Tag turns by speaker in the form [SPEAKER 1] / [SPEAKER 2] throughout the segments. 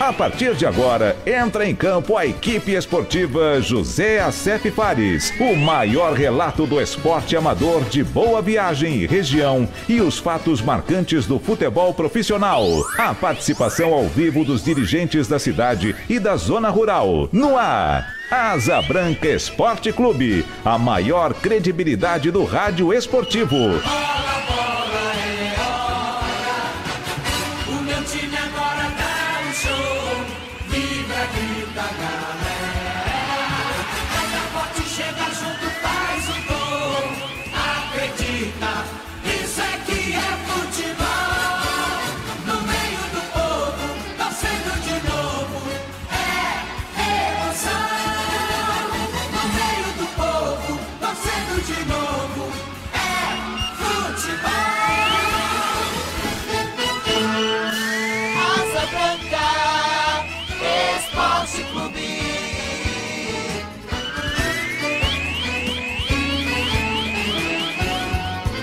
[SPEAKER 1] A partir de agora, entra em campo a equipe esportiva José Acef Fares, o maior relato do esporte amador de Boa Viagem e região e os fatos marcantes do futebol profissional. A participação ao vivo dos dirigentes da cidade e da zona rural. No ar, Asa Branca Esporte Clube, a maior credibilidade do rádio esportivo.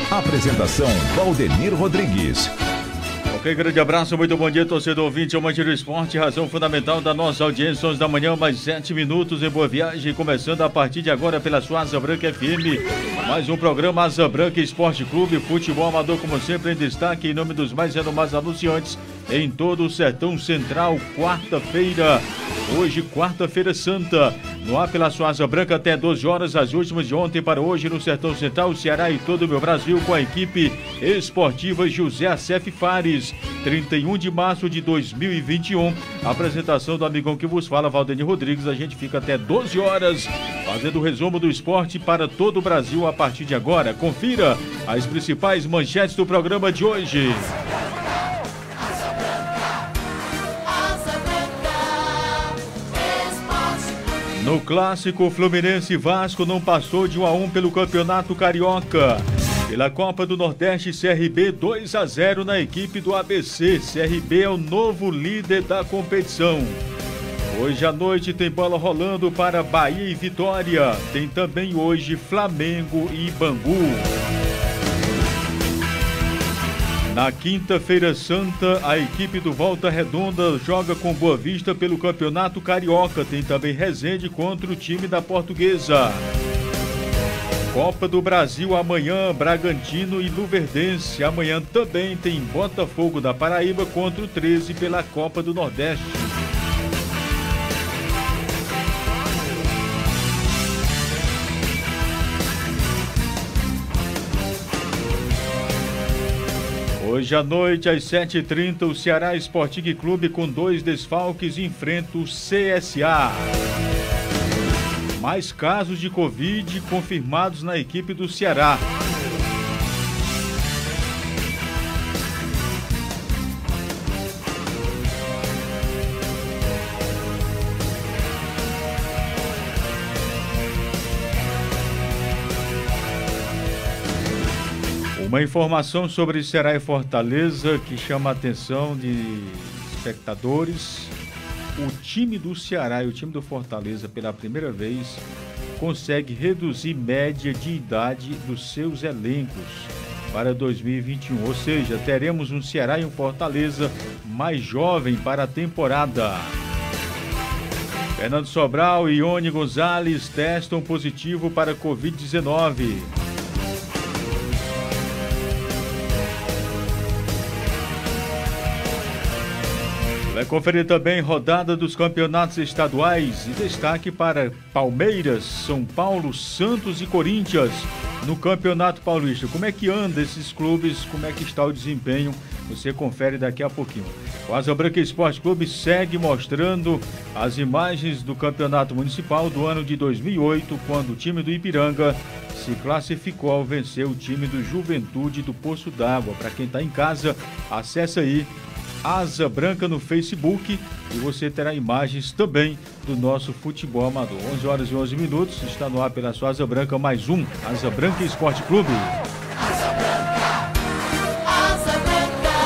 [SPEAKER 1] Apresentação Valdenir Rodrigues.
[SPEAKER 2] Ok, grande abraço, muito bom dia, torcedor ouvinte, amante do esporte, razão fundamental da nossa audiência, 11 da manhã, mais 7 minutos em Boa Viagem, começando a partir de agora pela sua Asa Branca FM, mais um programa Asa Branca Esporte Clube, futebol amador como sempre em destaque, em nome dos mais renomados anunciantes em todo o Sertão Central, quarta-feira, hoje quarta-feira santa, no ar pela sua Asa Branca até 12 horas, as últimas de ontem para hoje no Sertão Central, Ceará e todo o meu Brasil, com a equipe esportiva José Acef Fares, 31 de março de 2021, apresentação do amigão que vos fala, Valdenir Rodrigues, a gente fica até 12 horas, fazendo o resumo do esporte para todo o Brasil a partir de agora. Confira as principais manchetes do programa de hoje. No clássico, Fluminense e Vasco não passou de 1-1 pelo Campeonato Carioca. Pela Copa do Nordeste, CRB 2-0 na equipe do ABC. CRB é o novo líder da competição. Hoje à noite tem bola rolando para Bahia e Vitória. Tem também hoje Flamengo e Bangu. Na quinta-feira santa, a equipe do Volta Redonda joga com Boa Vista pelo Campeonato Carioca. Tem também Resende contra o time da Portuguesa. Copa do Brasil amanhã, Bragantino e Luverdense. Amanhã também tem Botafogo da Paraíba contra o 13 pela Copa do Nordeste. Hoje à noite, às 7h30, o Ceará Sporting Clube, com 2 desfalques, enfrenta o CSA. Mais casos de Covid confirmados na equipe do Ceará. Uma informação sobre Ceará e Fortaleza que chama a atenção de espectadores. O time do Ceará e o time do Fortaleza, pela primeira vez, consegue reduzir média de idade dos seus elencos para 2021. Ou seja, teremos um Ceará e um Fortaleza mais jovem para a temporada. Fernando Sobral e Ione Gonzalez testam positivo para Covid-19. Vai conferir também rodada dos campeonatos estaduais e destaque para Palmeiras, São Paulo, Santos e Corinthians no Campeonato Paulista. Como é que anda esses clubes, como é que está o desempenho, você confere daqui a pouquinho. O Asa Branca Esporte Clube segue mostrando as imagens do Campeonato Municipal do ano de 2008, quando o time do Ipiranga se classificou ao vencer o time do Juventude do Poço d'Água. Para quem está em casa, acessa aí Asa Branca no Facebook e você terá imagens também do nosso futebol amador. 11 horas e 11 minutos, está no ar pela sua Asa Branca, mais um Asa Branca Esporte Clube.
[SPEAKER 3] Asa Branca, Asa Branca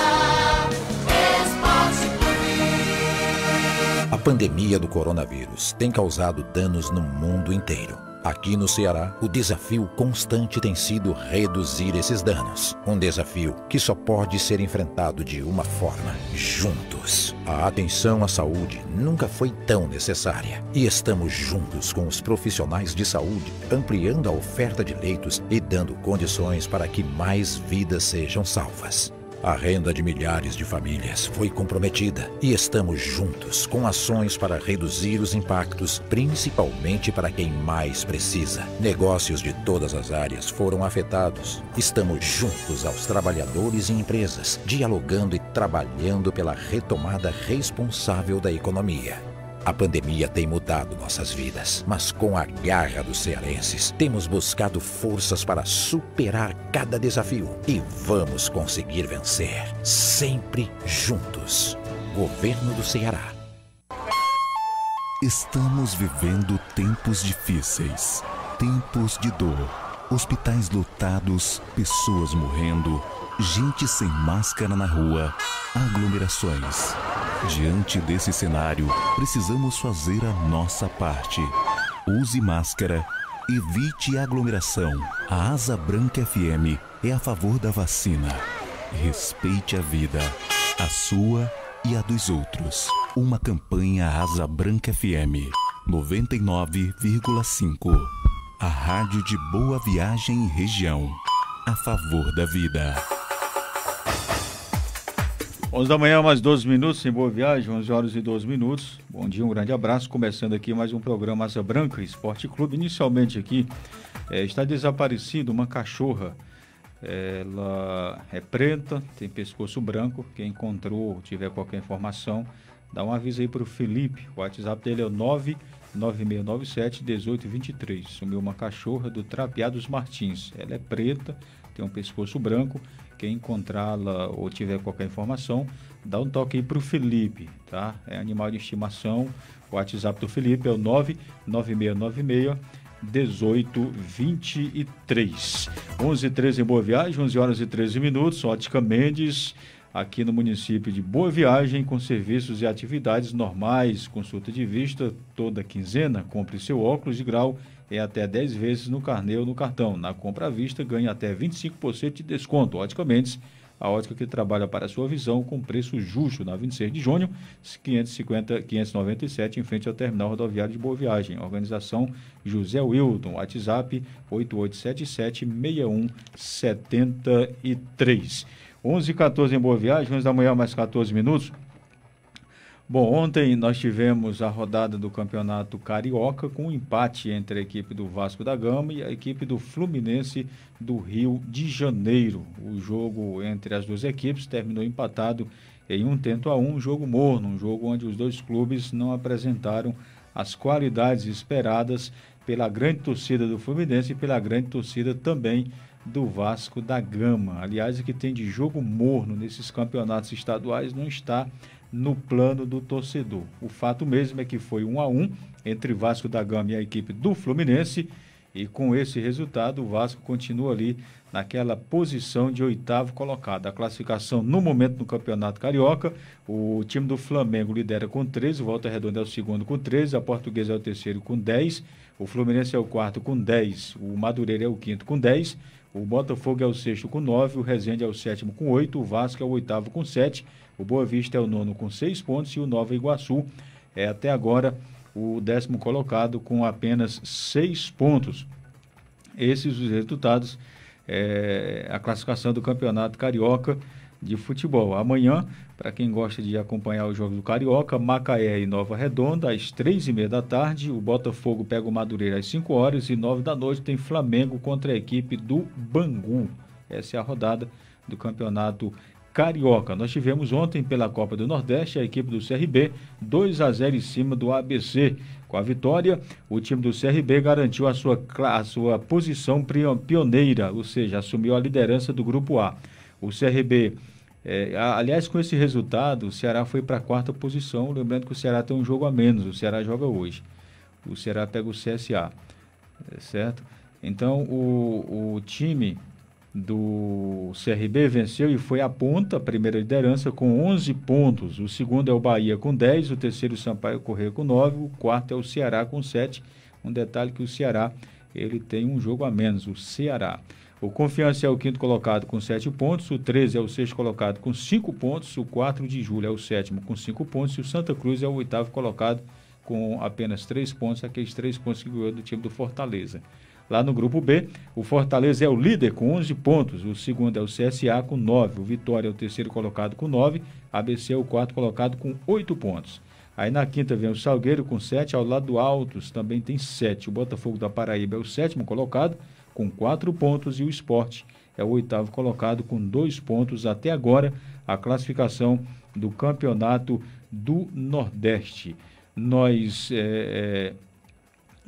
[SPEAKER 3] Esporte Clube.
[SPEAKER 4] A pandemia do coronavírus tem causado danos no mundo inteiro. Aqui no Ceará, o desafio constante tem sido reduzir esses danos. Um desafio que só pode ser enfrentado de uma forma: juntos. A atenção à saúde nunca foi tão necessária. E estamos juntos com os profissionais de saúde, ampliando a oferta de leitos e dando condições para que mais vidas sejam salvas. A renda de milhares de famílias foi comprometida e estamos juntos com ações para reduzir os impactos, principalmente para quem mais precisa. Negócios de todas as áreas foram afetados. Estamos juntos aos trabalhadores e empresas, dialogando e trabalhando pela retomada responsável da economia. A pandemia tem mudado nossas vidas, mas com a garra dos cearenses, temos buscado forças para superar cada desafio e vamos conseguir vencer, sempre juntos. Governo do Ceará.
[SPEAKER 5] Estamos vivendo tempos difíceis, tempos de dor, hospitais lotados, pessoas morrendo, gente sem máscara na rua, aglomerações. Diante desse cenário, precisamos fazer a nossa parte. Use máscara, evite aglomeração. A Asa Branca FM é a favor da vacina. Respeite a vida, a sua e a dos outros. Uma campanha Asa Branca FM 99,5. A rádio de Boa Viagem e região. A favor da vida.
[SPEAKER 2] 11 da manhã, mais 12 minutos, em Boa Viagem, 11 horas e 12 minutos. Bom dia, um grande abraço. Começando aqui mais um programa Asa Branca Esporte Clube. Inicialmente aqui, está desaparecida uma cachorra. Ela é preta, tem pescoço branco. Quem encontrou, tiver qualquer informação, dá um aviso aí para o Felipe. O WhatsApp dele é o 99697-1823. Sumiu uma cachorra do Trapeados Martins. Ela é preta, tem um pescoço branco. Quem encontrá-la ou tiver qualquer informação, dá um toque aí para o Felipe, tá? É animal de estimação. O WhatsApp do Felipe é o 99696-1823. 11h13 em Boa Viagem, 11 horas e 13 minutos. Ótica Mendes, aqui no município de Boa Viagem, com serviços e atividades normais. Consulta de vista toda quinzena. Compre seu óculos de grau em até 10 vezes no carnê ou no cartão. Na compra à vista, ganha até 25% de desconto. Ótica Mendes, a ótica que trabalha para a sua visão com preço justo. Na 26 de junho, 597, em frente ao terminal rodoviário de Boa Viagem. Organização José Wilton, WhatsApp 8877-6173. 11h14 em Boa Viagem, 11 da manhã, mais 14 minutos. Bom, ontem nós tivemos a rodada do Campeonato Carioca com um empate entre a equipe do Vasco da Gama e a equipe do Fluminense do Rio de Janeiro. O jogo entre as duas equipes terminou empatado em 1-1, um jogo morno, um jogo onde os dois clubes não apresentaram as qualidades esperadas pela grande torcida do Fluminense e pela grande torcida também do Vasco da Gama. Aliás, o que tem de jogo morno nesses campeonatos estaduais não está no plano do torcedor. O fato mesmo é que foi 1-1 entre Vasco da Gama e a equipe do Fluminense, e com esse resultado o Vasco continua ali naquela posição de 8º colocado. A classificação no momento no Campeonato Carioca, o time do Flamengo lidera com 13, o Volta Redonda é o segundo com 13, a Portuguesa é o terceiro com 10, o Fluminense é o quarto com 10, o Madureira é o quinto com 10, o Botafogo é o sexto com 9, o Resende é o sétimo com 8, o Vasco é o oitavo com 7, o Boa Vista é o nono com 6 pontos e o Nova Iguaçu é até agora o 10º colocado com apenas 6 pontos. Esses os resultados, a classificação do Campeonato Carioca de Futebol. Amanhã, para quem gosta de acompanhar o jogo do Carioca, Macaé e Nova Redonda, às 3h30 da tarde, o Botafogo pega o Madureira às 5 horas e 9 da noite tem Flamengo contra a equipe do Bangu. Essa é a rodada do Campeonato Carioca. Nós tivemos ontem pela Copa do Nordeste a equipe do CRB 2-0 em cima do ABC. Com a vitória, o time do CRB garantiu a sua posição pioneira, ou seja, assumiu a liderança do Grupo A. O CRB, aliás, com esse resultado, o Ceará foi para a 4ª posição, lembrando que o Ceará tem um jogo a menos, o Ceará joga hoje. O Ceará pega o CSA, certo? Então, o time do CRB venceu e foi à ponta, a primeira liderança com 11 pontos. O segundo é o Bahia com 10, o terceiro o Sampaio Corrêa com 9, o quarto é o Ceará com 7, Um detalhe que o Ceará ele tem um jogo a menos, o Ceará. O Confiança é o 5º colocado com 7 pontos, o 13 é o 6º colocado com 5 pontos, o 4 de julho é o 7º com 5 pontos e o Santa Cruz é o 8º colocado com apenas 3 pontos, aqueles 3 pontos que ganhou do time do Fortaleza. Lá no grupo B, o Fortaleza é o líder com 11 pontos, o segundo é o CSA com 9, o Vitória é o 3º colocado com 9, ABC é o 4º colocado com 8 pontos. Aí na quinta vem o Salgueiro com 7, ao lado do Altos também tem 7, o Botafogo da Paraíba é o 7º colocado com 4 pontos e o Sport é o 8º colocado com 2 pontos. Até agora, a classificação do Campeonato do Nordeste. Nós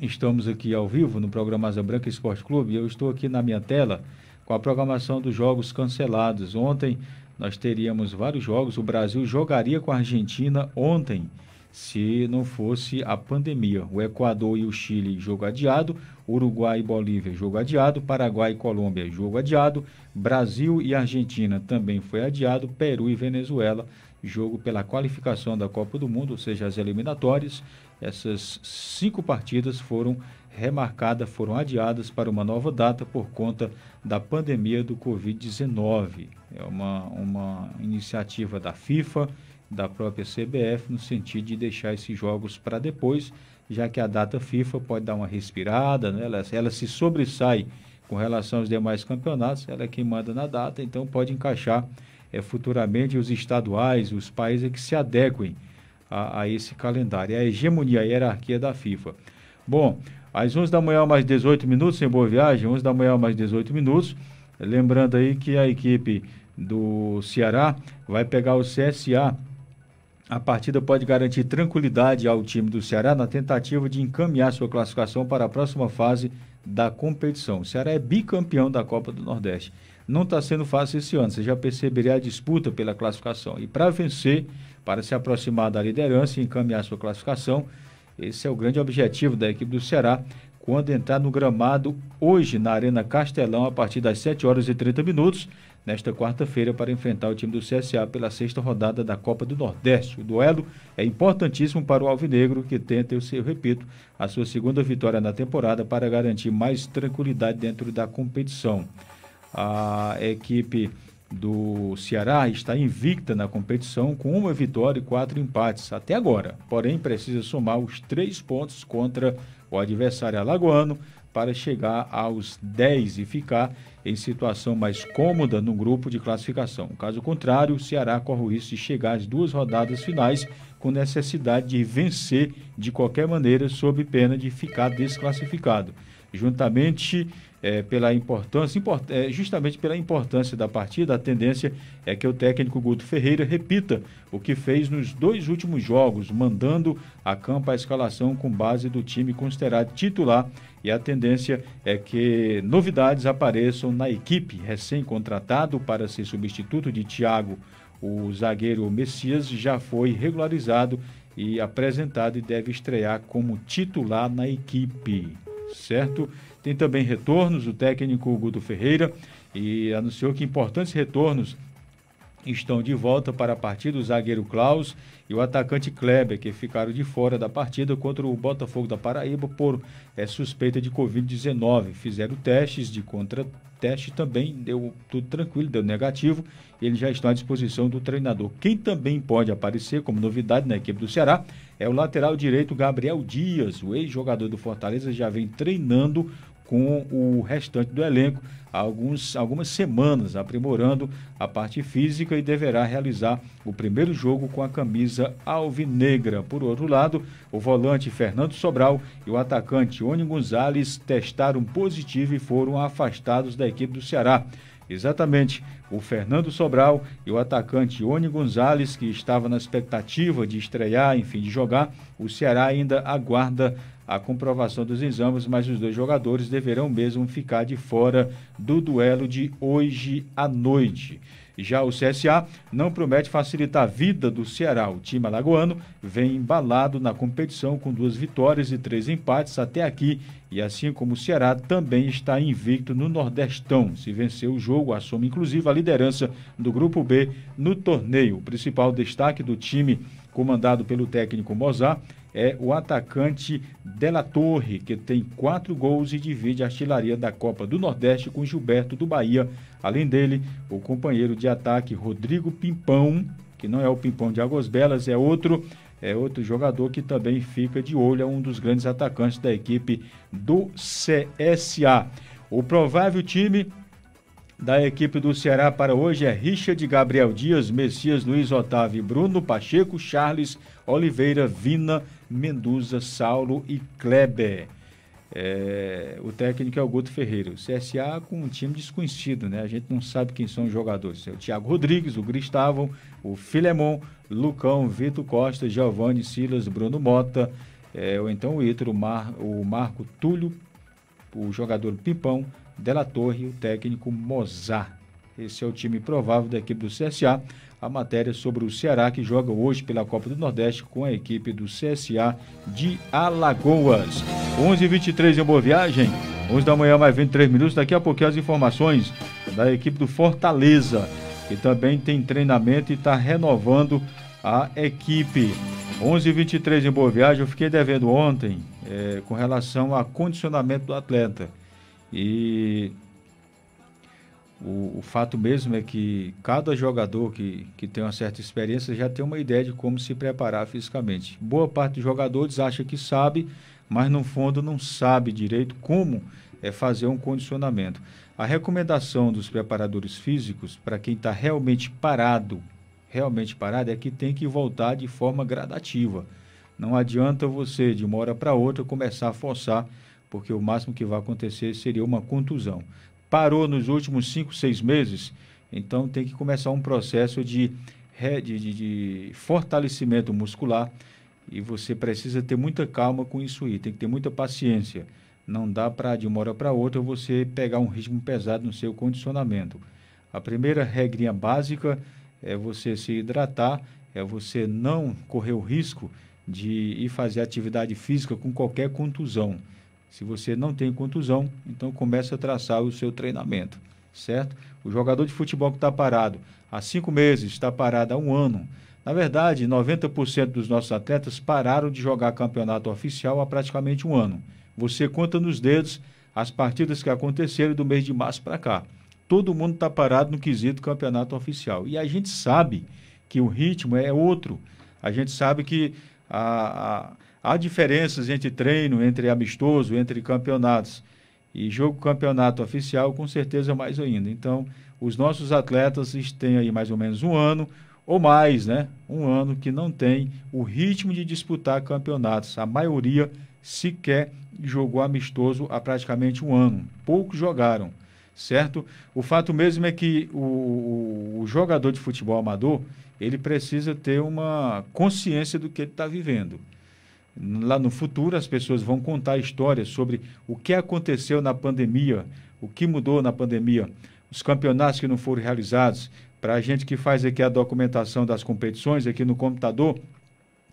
[SPEAKER 2] estamos aqui ao vivo no programa Asa Branca Esporte Clube e eu estou aqui na minha tela com a programação dos jogos cancelados. Ontem nós teríamos vários jogos, o Brasil jogaria com a Argentina ontem, se não fosse a pandemia. O Equador e o Chile, jogo adiado. Uruguai e Bolívia, jogo adiado. Paraguai e Colômbia, jogo adiado. Brasil e Argentina também foi adiado. Peru e Venezuela, jogo pela qualificação da Copa do Mundo, ou seja, as eliminatórias. Essas 5 partidas foram remarcadas, foram adiadas para uma nova data por conta da pandemia do Covid-19. É uma iniciativa da FIFA, da própria CBF, no sentido de deixar esses jogos para depois, já que a data FIFA pode dar uma respirada, né? Ela se sobressai com relação aos demais campeonatos, ela é quem manda na data, então pode encaixar futuramente os estaduais, os países que se adequem a esse calendário, a hegemonia, a hierarquia da FIFA. Bom, às 11 da manhã mais 18 minutos, em Boa Viagem, 11 da manhã mais 18 minutos, lembrando aí que a equipe do Ceará vai pegar o CSA. A partida pode garantir tranquilidade ao time do Ceará na tentativa de encaminhar sua classificação para a próxima fase da competição. O Ceará é bicampeão da Copa do Nordeste. Não está sendo fácil esse ano, você já perceberia a disputa pela classificação. E para vencer, para se aproximar da liderança e encaminhar sua classificação, esse é o grande objetivo da equipe do Ceará quando entrar no gramado hoje na Arena Castelão a partir das 7h30, nesta quarta-feira, para enfrentar o time do CSA pela 6ª rodada da Copa do Nordeste. O duelo é importantíssimo para o Alvinegro, que tenta, eu repito, a sua 2ª vitória na temporada para garantir mais tranquilidade dentro da competição. A equipe do Ceará está invicta na competição com 1 vitória e 4 empates até agora, porém precisa somar os 3 pontos contra o adversário alagoano para chegar aos 10 e ficar em situação mais cômoda no grupo de classificação. Caso contrário, o Ceará corre o risco de chegar às 2 rodadas finais com necessidade de vencer de qualquer maneira, sob pena de ficar desclassificado. Juntamente justamente pela importância da partida, a tendência é que o técnico Guto Ferreira repita o que fez nos 2 últimos jogos, mandando a campo a escalação com base do time considerado titular, e a tendência é que novidades apareçam na equipe. Recém-contratado para ser substituto de Thiago, o zagueiro Messias já foi regularizado e apresentado e deve estrear como titular na equipe, certo? Tem também retornos, o técnico Guto Ferreira e anunciou que importantes retornos estão de volta para a partida, o zagueiro Klaus e o atacante Kleber, que ficaram de fora da partida contra o Botafogo da Paraíba por suspeita de Covid-19. Fizeram testes de contrateste, também deu tudo tranquilo, deu negativo, e eles já estão à disposição do treinador. Quem também pode aparecer como novidade na equipe do Ceará é o lateral direito Gabriel Dias, o ex-jogador do Fortaleza, já vem treinando com o restante do elenco há algumas semanas, aprimorando a parte física, e deverá realizar o primeiro jogo com a camisa alvinegra. Por outro lado, o volante Fernando Sobral e o atacante Oni Gonzalez testaram positivo e foram afastados da equipe do Ceará. Exatamente, o Fernando Sobral e o atacante Oni Gonzalez, que estava na expectativa de estrear, enfim, de jogar, o Ceará ainda aguarda a comprovação dos exames, mas os 2 jogadores deverão mesmo ficar de fora do duelo de hoje à noite. Já o CSA não promete facilitar a vida do Ceará. O time alagoano vem embalado na competição com 2 vitórias e 3 empates até aqui, e assim como o Ceará também está invicto no Nordestão. Se vencer o jogo, assume inclusive a liderança do Grupo B no torneio. O principal destaque do time, comandado pelo técnico Mozart, é o atacante Della Torre, que tem 4 gols e divide a artilharia da Copa do Nordeste com Gilberto do Bahia. Além dele, o companheiro de ataque Rodrigo Pimpão, que não é o Pimpão de Águas Belas, é outro jogador que também fica de olho, é um dos grandes atacantes da equipe do CSA. O provável time da equipe do Ceará para hoje é Richard, Gabriel Dias, Messias, Luiz Otávio, Bruno, Pacheco, Charles, Oliveira, Vina, Mendoza, Saulo e Kleber. O técnico é o Guto Ferreira. O CSA com um time desconhecido, né? A gente não sabe quem são os jogadores. É o Thiago Rodrigues, o Gristávo, o Filemon, Lucão, Vitor Costa, Giovanni, Silas, Bruno Mota, ou então o Ítalo, o Marco Túlio, o jogador Pimpão, Della Torre e o técnico Mozart. Esse é o time provável da equipe do CSA. A matéria sobre o Ceará, que joga hoje pela Copa do Nordeste com a equipe do CSA de Alagoas. 11h23 em Boa Viagem, 11 da manhã mais 23 minutos. Daqui a pouquinho as informações da equipe do Fortaleza, que também tem treinamento e está renovando a equipe. 11h23 em Boa Viagem. Eu fiquei devendo ontem com relação ao condicionamento do atleta. E o fato mesmo é que cada jogador que tem uma certa experiência já tem uma ideia de como se preparar fisicamente. Boa parte dos jogadores acha que sabe, mas no fundo não sabe direito como fazer um condicionamento. A recomendação dos preparadores físicos para quem está realmente parado é que tem que voltar de forma gradativa. Não adianta você, de uma hora para outra, começar a forçar, porque o máximo que vai acontecer seria uma contusão. Parou nos últimos 5, 6 meses, então tem que começar um processo de fortalecimento muscular, e você precisa ter muita calma com isso aí, tem que ter muita paciência. Não dá para, de uma hora para outra, você pegar um ritmo pesado no seu condicionamento. A primeira regrinha básica é você se hidratar, é você não correr o risco de ir fazer atividade física com qualquer contusão. Se você não tem contusão, então começa a traçar o seu treinamento, certo? O jogador de futebol que está parado há 5 meses, está parado há 1 ano. Na verdade, 90% dos nossos atletas pararam de jogar campeonato oficial há praticamente 1 ano. Você conta nos dedos as partidas que aconteceram do mês de março para cá. Todo mundo está parado no quesito campeonato oficial. E a gente sabe que o ritmo é outro. A gente sabe que há diferenças entre treino, entre amistoso, entre campeonatos. E jogo campeonato oficial, com certeza, mais ainda. Então, os nossos atletas têm aí mais ou menos 1 ano, ou mais, né? 1 ano que não tem o ritmo de disputar campeonatos. A maioria sequer jogou amistoso há praticamente 1 ano. Poucos jogaram, certo? O fato mesmo é que o jogador de futebol amador, ele precisa ter uma consciência do que ele está vivendo. Lá no futuro, as pessoas vão contar histórias sobre o que aconteceu na pandemia, o que mudou na pandemia, os campeonatos que não foram realizados. Para a gente que faz aqui a documentação das competições, aqui no computador,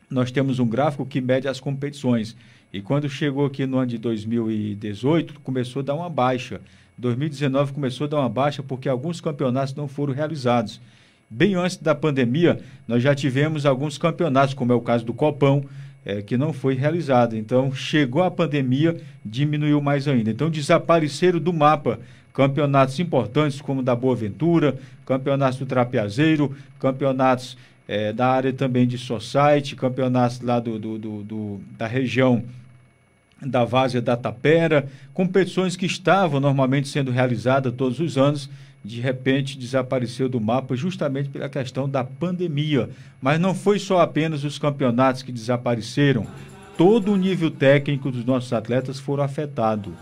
[SPEAKER 2] nós temos um gráfico que mede as competições. E quando chegou aqui no ano de 2018, começou a dar uma baixa. 2019 começou a dar uma baixa porque alguns campeonatos não foram realizados. Bem antes da pandemia, nós já tivemos alguns campeonatos, como é o caso do Copão, que não foi realizado. Então, chegou a pandemia, diminuiu mais ainda. Então, desapareceram do mapa campeonatos importantes como o da Boa Ventura, campeonatos do Trapeazeiro, campeonatos da área também de Society, campeonatos lá da região da Várzea da Tapera, competições que estavam normalmente sendo realizadas todos os anos, de repente desapareceu do mapa justamente pela questão da pandemia. Mas não foi só apenas os campeonatos que desapareceram, todo o nível técnico dos nossos atletas foram afetados.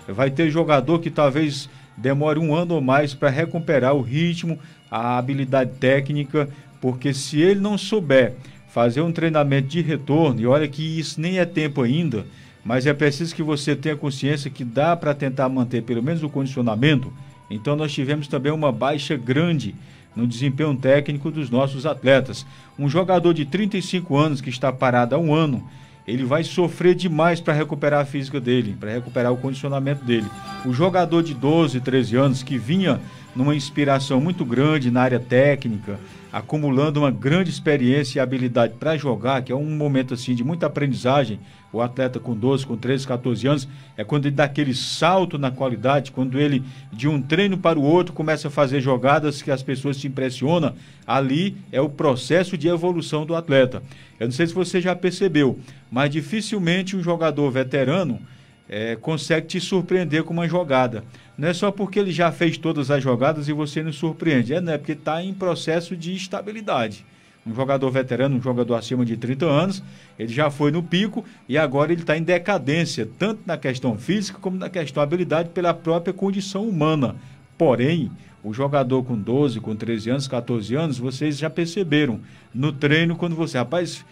[SPEAKER 2] Vai ter jogador que talvez demore 1 ano ou mais para recuperar o ritmo, a habilidade técnica, porque se ele não souber fazer um treinamento de retorno, e olha que isso nem é tempo ainda, mas é preciso que você tenha consciência que dá para tentar manter pelo menos o condicionamento. Então nós tivemos também uma baixa grande no desempenho técnico dos nossos atletas. Um jogador de 35 anos que está parado há 1 ano, ele vai sofrer demais para recuperar a física dele, para recuperar o condicionamento dele. O jogador de 12, 13 anos que vinha numa inspiração muito grande na área técnica, acumulando uma grande experiência e habilidade para jogar, que é um momento assim de muita aprendizagem. O atleta com 12, com 13, 14 anos, é quando ele dá aquele salto na qualidade, quando ele, de um treino para o outro, começa a fazer jogadas que as pessoas se impressionam. Ali é o processo de evolução do atleta. Eu não sei se você já percebeu, mas dificilmente um jogador veterano consegue te surpreender com uma jogada. Não é só porque ele já fez todas as jogadas e você não surpreende. Não é porque está em processo de estabilidade. Um jogador veterano, um jogador acima de 30 anos, ele já foi no pico e agora ele está em decadência, tanto na questão física como na questão habilidade pela própria condição humana. Porém, o jogador com 12, com 13 anos, 14 anos, vocês já perceberam no treino quando você... Rapaz,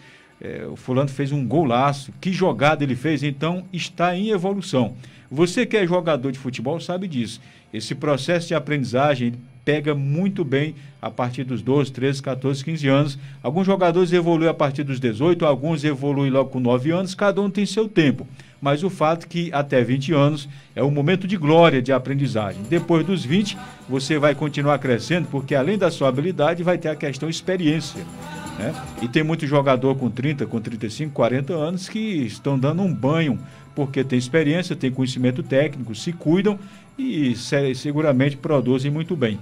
[SPEAKER 2] o fulano fez um golaço, que jogada ele fez, então está em evolução. Você que é jogador de futebol sabe disso. Esse processo de aprendizagem ele pega muito bem a partir dos 12, 13, 14, 15 anos. Alguns jogadores evoluem a partir dos 18, alguns evoluem logo com 9 anos, cada um tem seu tempo. Mas o fato é que até 20 anos é um momento de glória de aprendizagem. Depois dos 20, você vai continuar crescendo, porque além da sua habilidade, vai ter a questão experiência. Né? E tem muito jogador com 30, com 35, 40 anos que estão dando um banho, porque tem experiência, tem conhecimento técnico, se cuidam e seguramente produzem muito bem.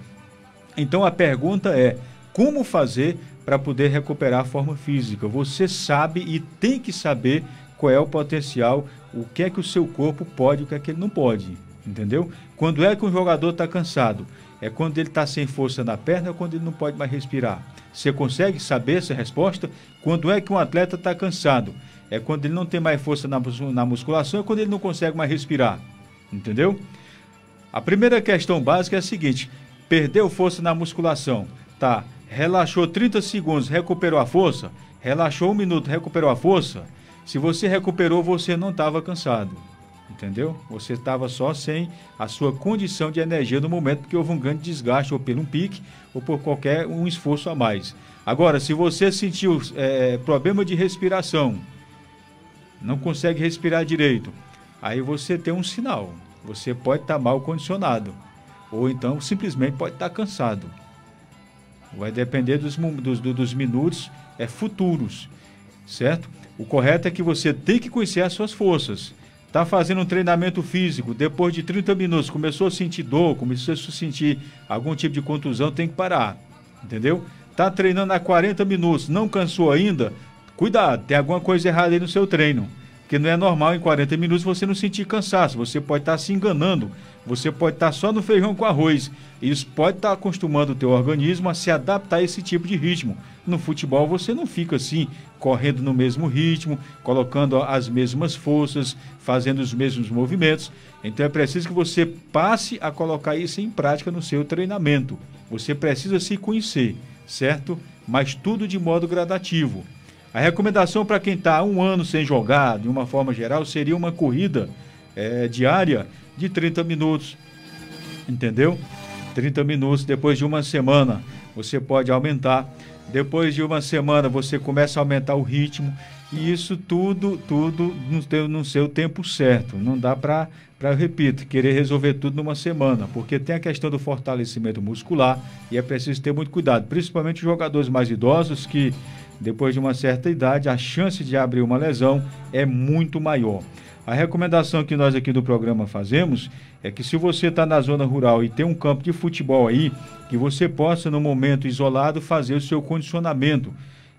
[SPEAKER 2] Então a pergunta é, como fazer para poder recuperar a forma física? Você sabe e tem que saber qual é o potencial, o que é que o seu corpo pode e o que é que ele não pode, entendeu? Quando é que um jogador está cansado? É quando ele está sem força na perna ou quando ele não pode mais respirar? Você consegue saber essa resposta? Quando é que um atleta está cansado? É quando ele não tem mais força na musculação ou quando ele não consegue mais respirar, entendeu? A primeira questão básica é a seguinte: perdeu força na musculação, tá? Relaxou 30 segundos, recuperou a força? Relaxou 1 minuto, recuperou a força? Se você recuperou, você não estava cansado, entendeu? Você estava só sem a sua condição de energia no momento, porque houve um grande desgaste, ou por um pique, ou por qualquer um esforço a mais. Agora, se você sentiu problema de respiração, não consegue respirar direito, aí você tem um sinal. Você pode estar mal condicionado, ou então simplesmente pode estar cansado. Vai depender dos minutos futuros, certo? O correto é que você tem que conhecer as suas forças. Está fazendo um treinamento físico, depois de 30 minutos começou a sentir dor, começou a sentir algum tipo de contusão, tem que parar, entendeu? Está treinando há 40 minutos, não cansou ainda? Cuidado, tem alguma coisa errada aí no seu treino. Porque não é normal em 40 minutos você não sentir cansaço, você pode estar se enganando, você pode estar só no feijão com arroz. Isso pode estar acostumando o teu organismo a se adaptar a esse tipo de ritmo. No futebol você não fica assim, correndo no mesmo ritmo, colocando as mesmas forças, fazendo os mesmos movimentos. Então é preciso que você passe a colocar isso em prática no seu treinamento. Você precisa se conhecer, certo? Mas tudo de modo gradativo. A recomendação para quem está há 1 ano sem jogar, de uma forma geral, seria uma corrida diária de 30 minutos, entendeu? 30 minutos, depois de 1 semana, você pode aumentar. Depois de 1 semana, você começa a aumentar o ritmo. E isso tudo no seu tempo certo. Não dá para, eu repito, querer resolver tudo numa semana, porque tem a questão do fortalecimento muscular e é preciso ter muito cuidado, principalmente os jogadores mais idosos que, depois de uma certa idade, a chance de abrir uma lesão é muito maior. A recomendação que nós aqui do programa fazemos é que se você está na zona rural e tem um campo de futebol aí, que você possa, no momento isolado, fazer o seu condicionamento.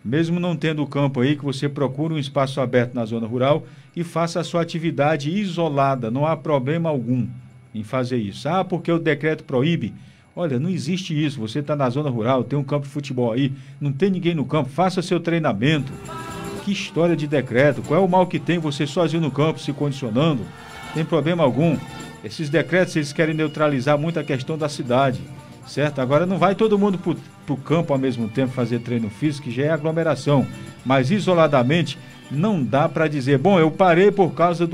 [SPEAKER 2] Mesmo não tendo o campo aí, que você procure um espaço aberto na zona rural e faça a sua atividade isolada. Não há problema algum em fazer isso. Ah, porque o decreto proíbe. Olha, não existe isso. Você está na zona rural, tem um campo de futebol aí, não tem ninguém no campo, faça seu treinamento. Que história de decreto? Qual é o mal que tem você sozinho no campo, se condicionando? Não tem problema algum. Esses decretos, eles querem neutralizar muito a questão da cidade, certo? Agora não vai todo mundo para o campo ao mesmo tempo fazer treino físico, que já é aglomeração. Mas isoladamente, não dá para dizer, bom, eu parei por causa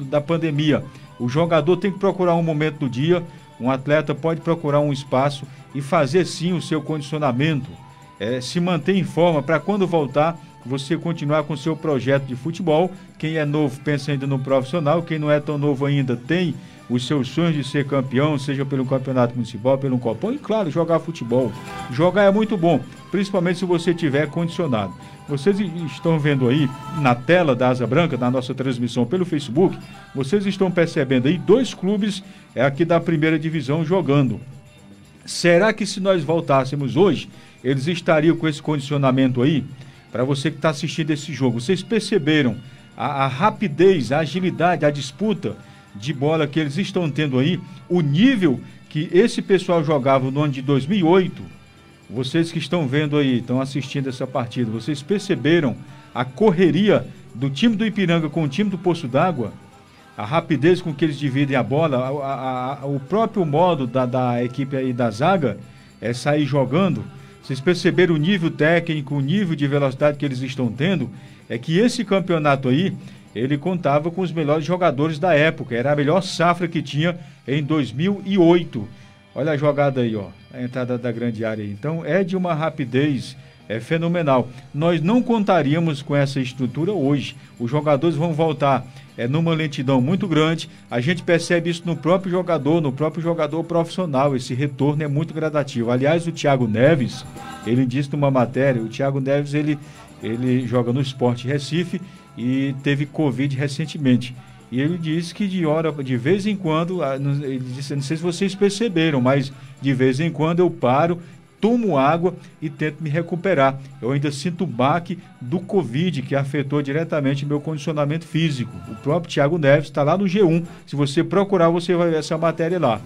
[SPEAKER 2] da pandemia. O jogador tem que procurar um momento do dia, um atleta pode procurar um espaço e fazer sim o seu condicionamento, se manter em forma para quando voltar você continuar com o seu projeto de futebol. Quem é novo pensa ainda no profissional, quem não é tão novo ainda tem os seus sonhos de ser campeão, seja pelo campeonato municipal, pelo Copom, e claro, jogar futebol. Jogar é muito bom, principalmente se você tiver condicionado. Vocês estão vendo aí na tela da Asa Branca, na nossa transmissão pelo Facebook, vocês estão percebendo aí 2 clubes aqui da primeira divisão jogando. Será que se nós voltássemos hoje, eles estariam com esse condicionamento aí? Para você que está assistindo esse jogo, vocês perceberam a rapidez, a agilidade, a disputa de bola que eles estão tendo aí? O nível que esse pessoal jogava no ano de 2008, vocês que estão vendo aí, estão assistindo essa partida, vocês perceberam a correria do time do Ipiranga com o time do Poço d'Água? A rapidez com que eles dividem a bola, o próprio modo da equipe aí da zaga é sair jogando. Vocês perceberam o nível técnico, o nível de velocidade que eles estão tendo? É que esse campeonato aí, ele contava com os melhores jogadores da época. Era a melhor safra que tinha em 2008. Olha a jogada aí, ó, a entrada da grande área aí. Então é de uma rapidez fenomenal. Nós não contaríamos com essa estrutura hoje. Os jogadores vão voltar numa lentidão muito grande. A gente percebe isso no próprio jogador profissional. Esse retorno é muito gradativo. Aliás, o Thiago Neves, ele disse numa matéria, o Thiago Neves, ele joga no Sport Recife e teve Covid recentemente. E ele disse que de vez em quando, ele disse, não sei se vocês perceberam, mas de vez em quando eu paro, tomo água e tento me recuperar. Eu ainda sinto o baque do Covid, que afetou diretamente meu condicionamento físico. O próprio Thiago Neves está lá no G1. Se você procurar, você vai ver essa matéria lá.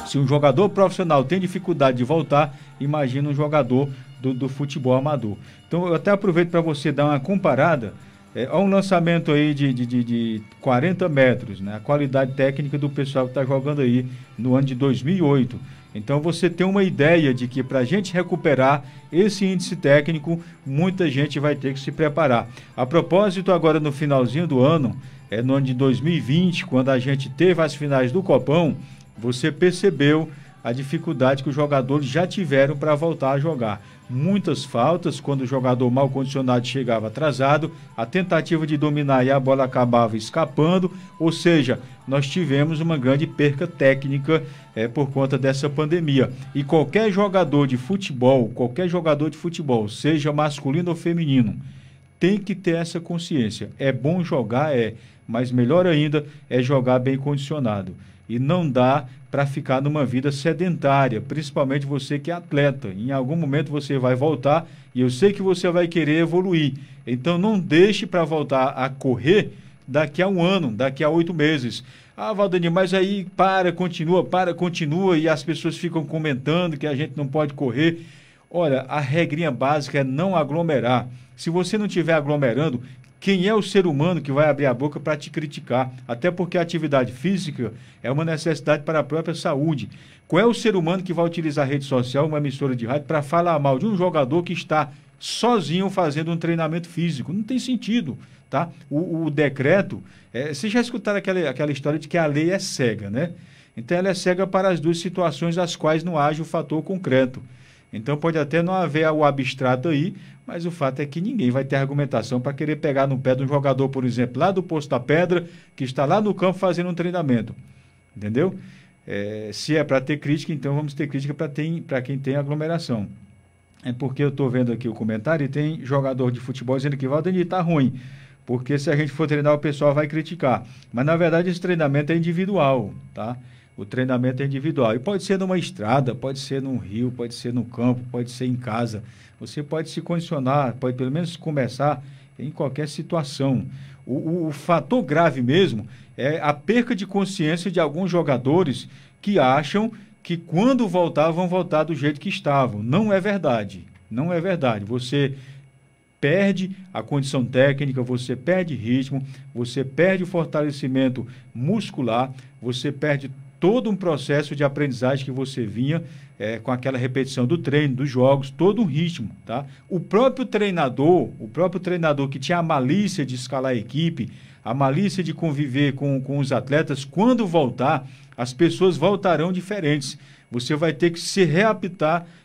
[SPEAKER 2] Se um jogador profissional tem dificuldade de voltar, imagina um jogador do futebol amador. Então, eu até aproveito para você dar uma comparada. Há um lançamento aí de 40 metros, né? A qualidade técnica do pessoal que está jogando aí no ano de 2008. Então você tem uma ideia de que para a gente recuperar esse índice técnico, muita gente vai ter que se preparar. A propósito, agora no finalzinho do ano, no ano de 2020, quando a gente teve as finais do Copão, você percebeu a dificuldade que os jogadores já tiveram para voltar a jogar. Muitas faltas, quando o jogador mal condicionado chegava atrasado, a tentativa de dominar e a bola acabava escapando, ou seja, nós tivemos uma grande perca técnica por conta dessa pandemia. E qualquer jogador de futebol, seja masculino ou feminino, tem que ter essa consciência. É bom jogar, mas melhor ainda é jogar bem condicionado. E não dá para ficar numa vida sedentária, principalmente você que é atleta. Em algum momento você vai voltar e eu sei que você vai querer evoluir. Então não deixe para voltar a correr daqui a um ano, daqui a 8 meses. Ah, Valdenir, mas aí continua e as pessoas ficam comentando que a gente não pode correr. Olha, a regrinha básica é não aglomerar. Se você não estiver aglomerando, quem é o ser humano que vai abrir a boca para te criticar? Até porque a atividade física é uma necessidade para a própria saúde. Qual é o ser humano que vai utilizar a rede social, uma emissora de rádio, para falar mal de um jogador que está sozinho fazendo um treinamento físico? Não tem sentido, tá? O decreto, vocês já escutaram aquela história de que a lei é cega, né? Então ela é cega para as duas situações às quais não age o fator concreto. Então pode até não haver o abstrato aí, mas o fato é que ninguém vai ter argumentação para querer pegar no pé de um jogador, por exemplo, lá do Poço da Pedra, que está lá no campo fazendo um treinamento. Entendeu? Se é para ter crítica, então vamos ter crítica para quem tem aglomeração. É porque eu estou vendo aqui o comentário e tem jogador de futebol dizendo que Valdenir está ruim, porque se a gente for treinar o pessoal vai criticar. Mas na verdade esse treinamento é individual, tá? O treinamento é individual. E pode ser numa estrada, pode ser num rio, pode ser no campo, pode ser em casa. Você pode se condicionar, pode pelo menos começar em qualquer situação. O fator grave mesmo é a perca de consciência de alguns jogadores que acham que quando voltar, vão voltar do jeito que estavam. Não é verdade. Não é verdade. Você perde a condição técnica, você perde ritmo, você perde o fortalecimento muscular, você perde todo um processo de aprendizagem que você vinha com aquela repetição do treino, dos jogos, todo um ritmo, tá? O próprio treinador que tinha a malícia de escalar a equipe, a malícia de conviver com os atletas, quando voltar, as pessoas voltarão diferentes. Você vai ter que se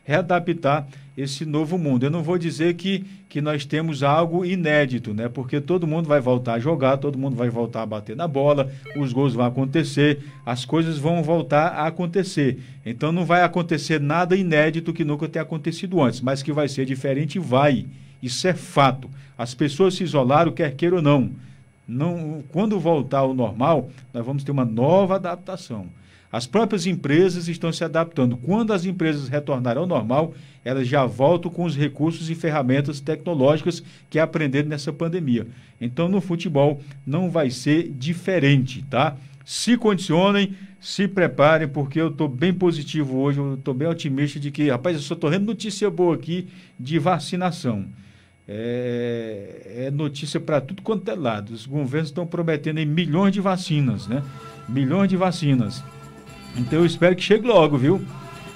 [SPEAKER 2] readaptar esse novo mundo. Eu não vou dizer que nós temos algo inédito, né? Porque todo mundo vai voltar a jogar, todo mundo vai voltar a bater na bola, os gols vão acontecer, as coisas vão voltar a acontecer. Então não vai acontecer nada inédito que nunca tenha acontecido antes, mas que vai ser diferente, vai. Isso é fato. As pessoas se isolaram, quer queira ou não. Quando voltar ao normal, nós vamos ter uma nova adaptação. As próprias empresas estão se adaptando. Quando as empresas retornarem ao normal, elas já voltam com os recursos e ferramentas tecnológicas que aprenderam nessa pandemia. Então, no futebol, não vai ser diferente, tá? Se condicionem, se preparem, porque eu estou bem positivo hoje, eu estou bem otimista de que, rapaz, eu só estou vendo notícia boa aqui de vacinação. É notícia para tudo quanto é lado. Os governos estão prometendo aí milhões de vacinas, né? Milhões de vacinas. Então eu espero que chegue logo, viu?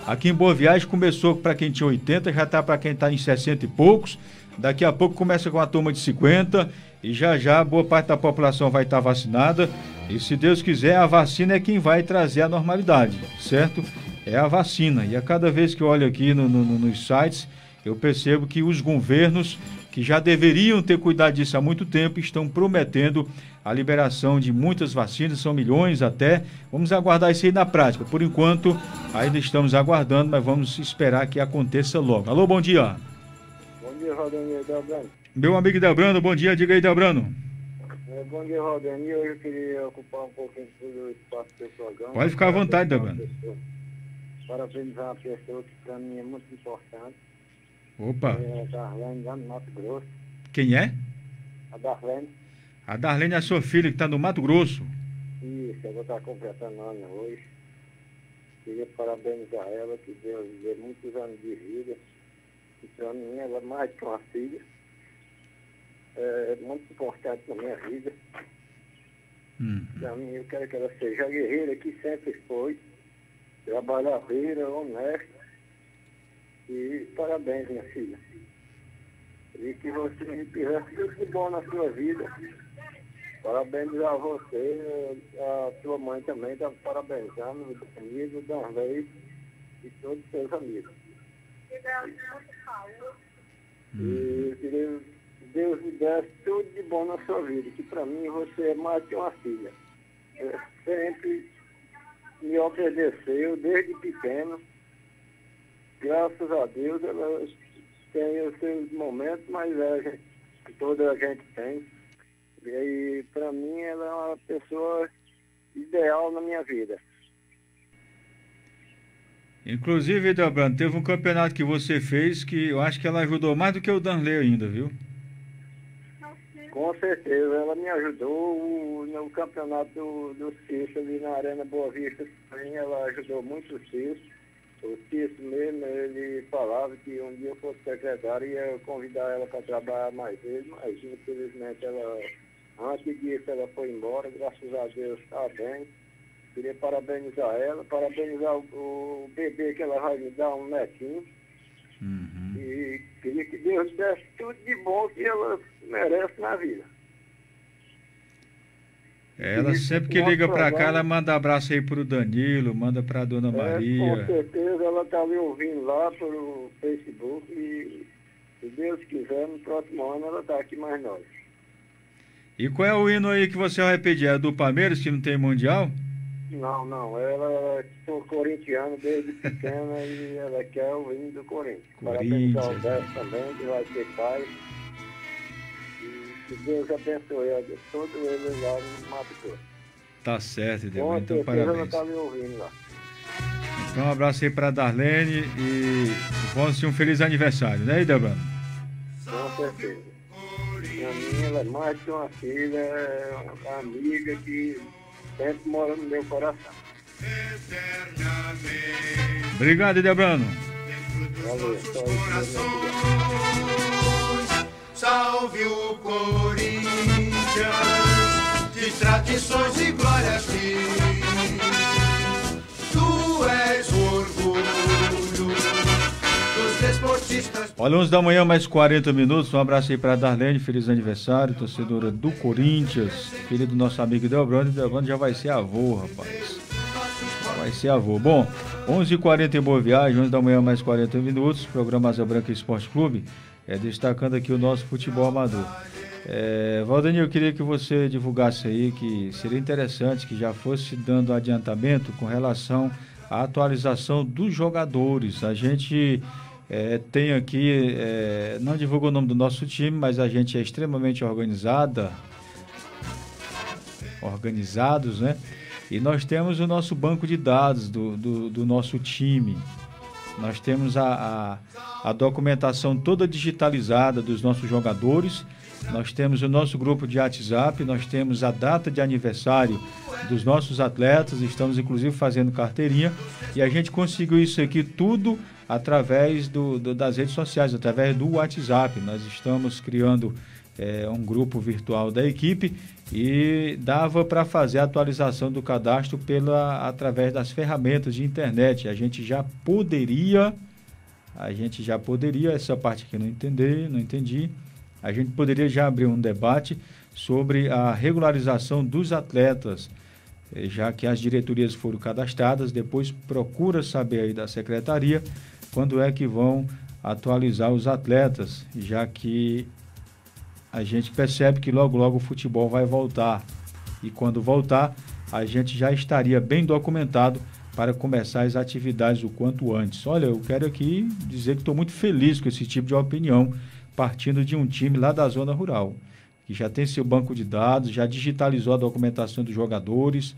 [SPEAKER 2] Aqui em Boa Viagem começou para quem tinha 80, já está para quem está em 60 e poucos. Daqui a pouco começa com a turma de 50 e já boa parte da população vai estar vacinada. E se Deus quiser, a vacina é quem vai trazer a normalidade, certo? É a vacina. E a cada vez que eu olho aqui nos sites, eu percebo que os governos, que já deveriam ter cuidado disso há muito tempo, estão prometendo a liberação de muitas vacinas, são milhões até. Vamos aguardar isso aí na prática. Por enquanto, ainda estamos aguardando, mas vamos esperar que aconteça logo. Alô, bom dia.
[SPEAKER 6] Bom dia, Rodemir Delbrano.
[SPEAKER 2] Meu amigo Delbrano, bom dia. Diga aí, Delbrano.
[SPEAKER 6] Bom dia, Rodemir. Hoje eu queria ocupar um pouquinho do espaço do programa.
[SPEAKER 2] Pode ficar à vontade, Delbrano.
[SPEAKER 6] Parabenizar uma pessoa que para mim é muito importante.
[SPEAKER 2] Opa.
[SPEAKER 6] É a Darlene, lá no Mato Grosso.
[SPEAKER 2] Quem é?
[SPEAKER 6] A Darlene.
[SPEAKER 2] A Darlene é a sua filha que está no Mato Grosso.
[SPEAKER 6] Isso, eu vou estar completando ano hoje. Queria parabenizar ela, que Deus lhe dê muitos anos de vida. E para mim ela é mais que uma filha. É muito importante na minha vida. Para mim eu quero que ela seja a guerreira que sempre foi. Trabalhadeira, honesta. E parabéns, minha filha. E que você tivesse tudo de bom na sua vida. Parabéns a você, a sua mãe também está parabenizando, o amigo, o Danley e todos os seus amigos. E que Deus lhe desse tudo de bom na sua vida, que para mim você é mais que uma filha. Sempre me obedeceu desde pequeno. Graças a Deus ela tem os seus momentos, mas toda a gente tem. E para mim ela é uma pessoa ideal na minha vida.
[SPEAKER 2] Inclusive, Delbrano, teve um campeonato que você fez que eu acho que ela ajudou mais do que o Danley ainda, viu?
[SPEAKER 6] Com certeza, ela me ajudou no campeonato do Cício ali na Arena Boa Vista. Ela ajudou muito o Cício. O Cício mesmo, ele falava que um dia eu fosse secretário ia convidar ela para trabalhar mais vezes, mas infelizmente ela, antes disso ela foi embora, graças a Deus está bem. Queria parabenizar ela, parabenizar o bebê que ela vai me dar, um netinho. E queria que Deus desse tudo de bom que ela merece na vida.
[SPEAKER 2] Ela sempre que liga pra cá, ela manda abraço aí pro Danilo, manda pra Dona Maria.
[SPEAKER 6] Com certeza, ela tá me ouvindo lá pelo Facebook e, se Deus quiser, no próximo ano ela tá aqui mais nós.
[SPEAKER 2] E qual é o hino aí que você vai pedir? É do Palmeiras, que não tem Mundial?
[SPEAKER 6] Não, ela é corintiana desde pequena e ela quer o hino do Corinthians. Parabéns ao Alberto também, que vai ser pai. Que Deus abençoe a todo ele lá no Mato Grosso.
[SPEAKER 2] Tá certo, Deus. Então, parabéns.
[SPEAKER 6] Ela tá me ouvindo lá.
[SPEAKER 2] Então, um abraço aí pra Darlene e vamos ter um feliz aniversário, né, Delbrano?
[SPEAKER 6] Com certeza. Pra mim, ela é mais que uma filha, é uma amiga que sempre mora no meu coração.
[SPEAKER 2] Obrigado, Delbrano.
[SPEAKER 6] Valeu, só isso mesmo.
[SPEAKER 3] Salve o Corinthians, de tradições e glórias tu és o orgulho dos desportistas.
[SPEAKER 2] Olha, 11 da manhã, mais 40 minutos. Um abraço aí para a Darlene, feliz aniversário, torcedora do Corinthians, filha do nosso amigo Delbrando. Delbrando já vai ser avô, rapaz. Vai ser avô. Bom, 11h40 em Boa Viagem, 11 da manhã, mais 40 minutos. Programa Asa Branca Esporte Clube, destacando aqui o nosso futebol amador. Valdenir, eu queria que você divulgasse aí, que seria interessante que já fosse dando adiantamento com relação à atualização dos jogadores. A gente tem aqui, não divulga o nome do nosso time, mas a gente é extremamente organizados, né? E nós temos o nosso banco de dados do nosso time. Nós temos a documentação toda digitalizada dos nossos jogadores. Nós temos o nosso grupo de WhatsApp, nós temos a data de aniversário dos nossos atletas, estamos inclusive fazendo carteirinha, e a gente conseguiu isso aqui tudo através das redes sociais, através do WhatsApp. Nós estamos criando um grupo virtual da equipe e dava para fazer a atualização do cadastro através das ferramentas de internet. A gente já poderia, essa parte aqui não entendi, a gente poderia já abrir um debate sobre a regularização dos atletas, já que as diretorias foram cadastradas. Depois procura saber aí da secretaria quando é que vão atualizar os atletas, já que a gente percebe que logo o futebol vai voltar, e quando voltar a gente já estaria bem documentado para começar as atividades o quanto antes. Olha, eu quero aqui dizer que estou muito feliz com esse tipo de opinião, partindo de um time lá da zona rural, que já tem seu banco de dados, já digitalizou a documentação dos jogadores,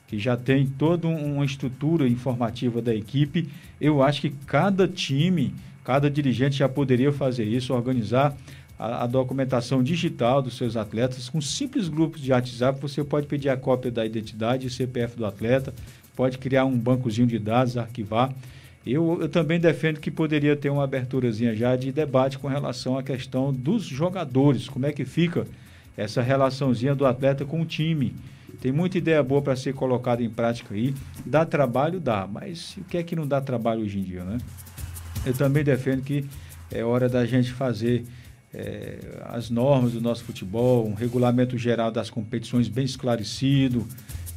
[SPEAKER 2] que já tem toda uma estrutura informativa da equipe. Eu acho que cada time, cada dirigente já poderia fazer isso, organizar a documentação digital dos seus atletas. Com simples grupos de WhatsApp, você pode pedir a cópia da identidade e CPF do atleta, pode criar um bancozinho de dados, arquivar. Eu também defendo que poderia ter uma aberturazinha já de debate com relação à questão dos jogadores, como é que fica essa relaçãozinha do atleta com o time. Tem muita ideia boa para ser colocada em prática aí. Dá trabalho? Dá, mas o que é que não dá trabalho hoje em dia, né? Eu também defendo que é hora da gente fazer as normas do nosso futebol, um regulamento geral das competições bem esclarecido.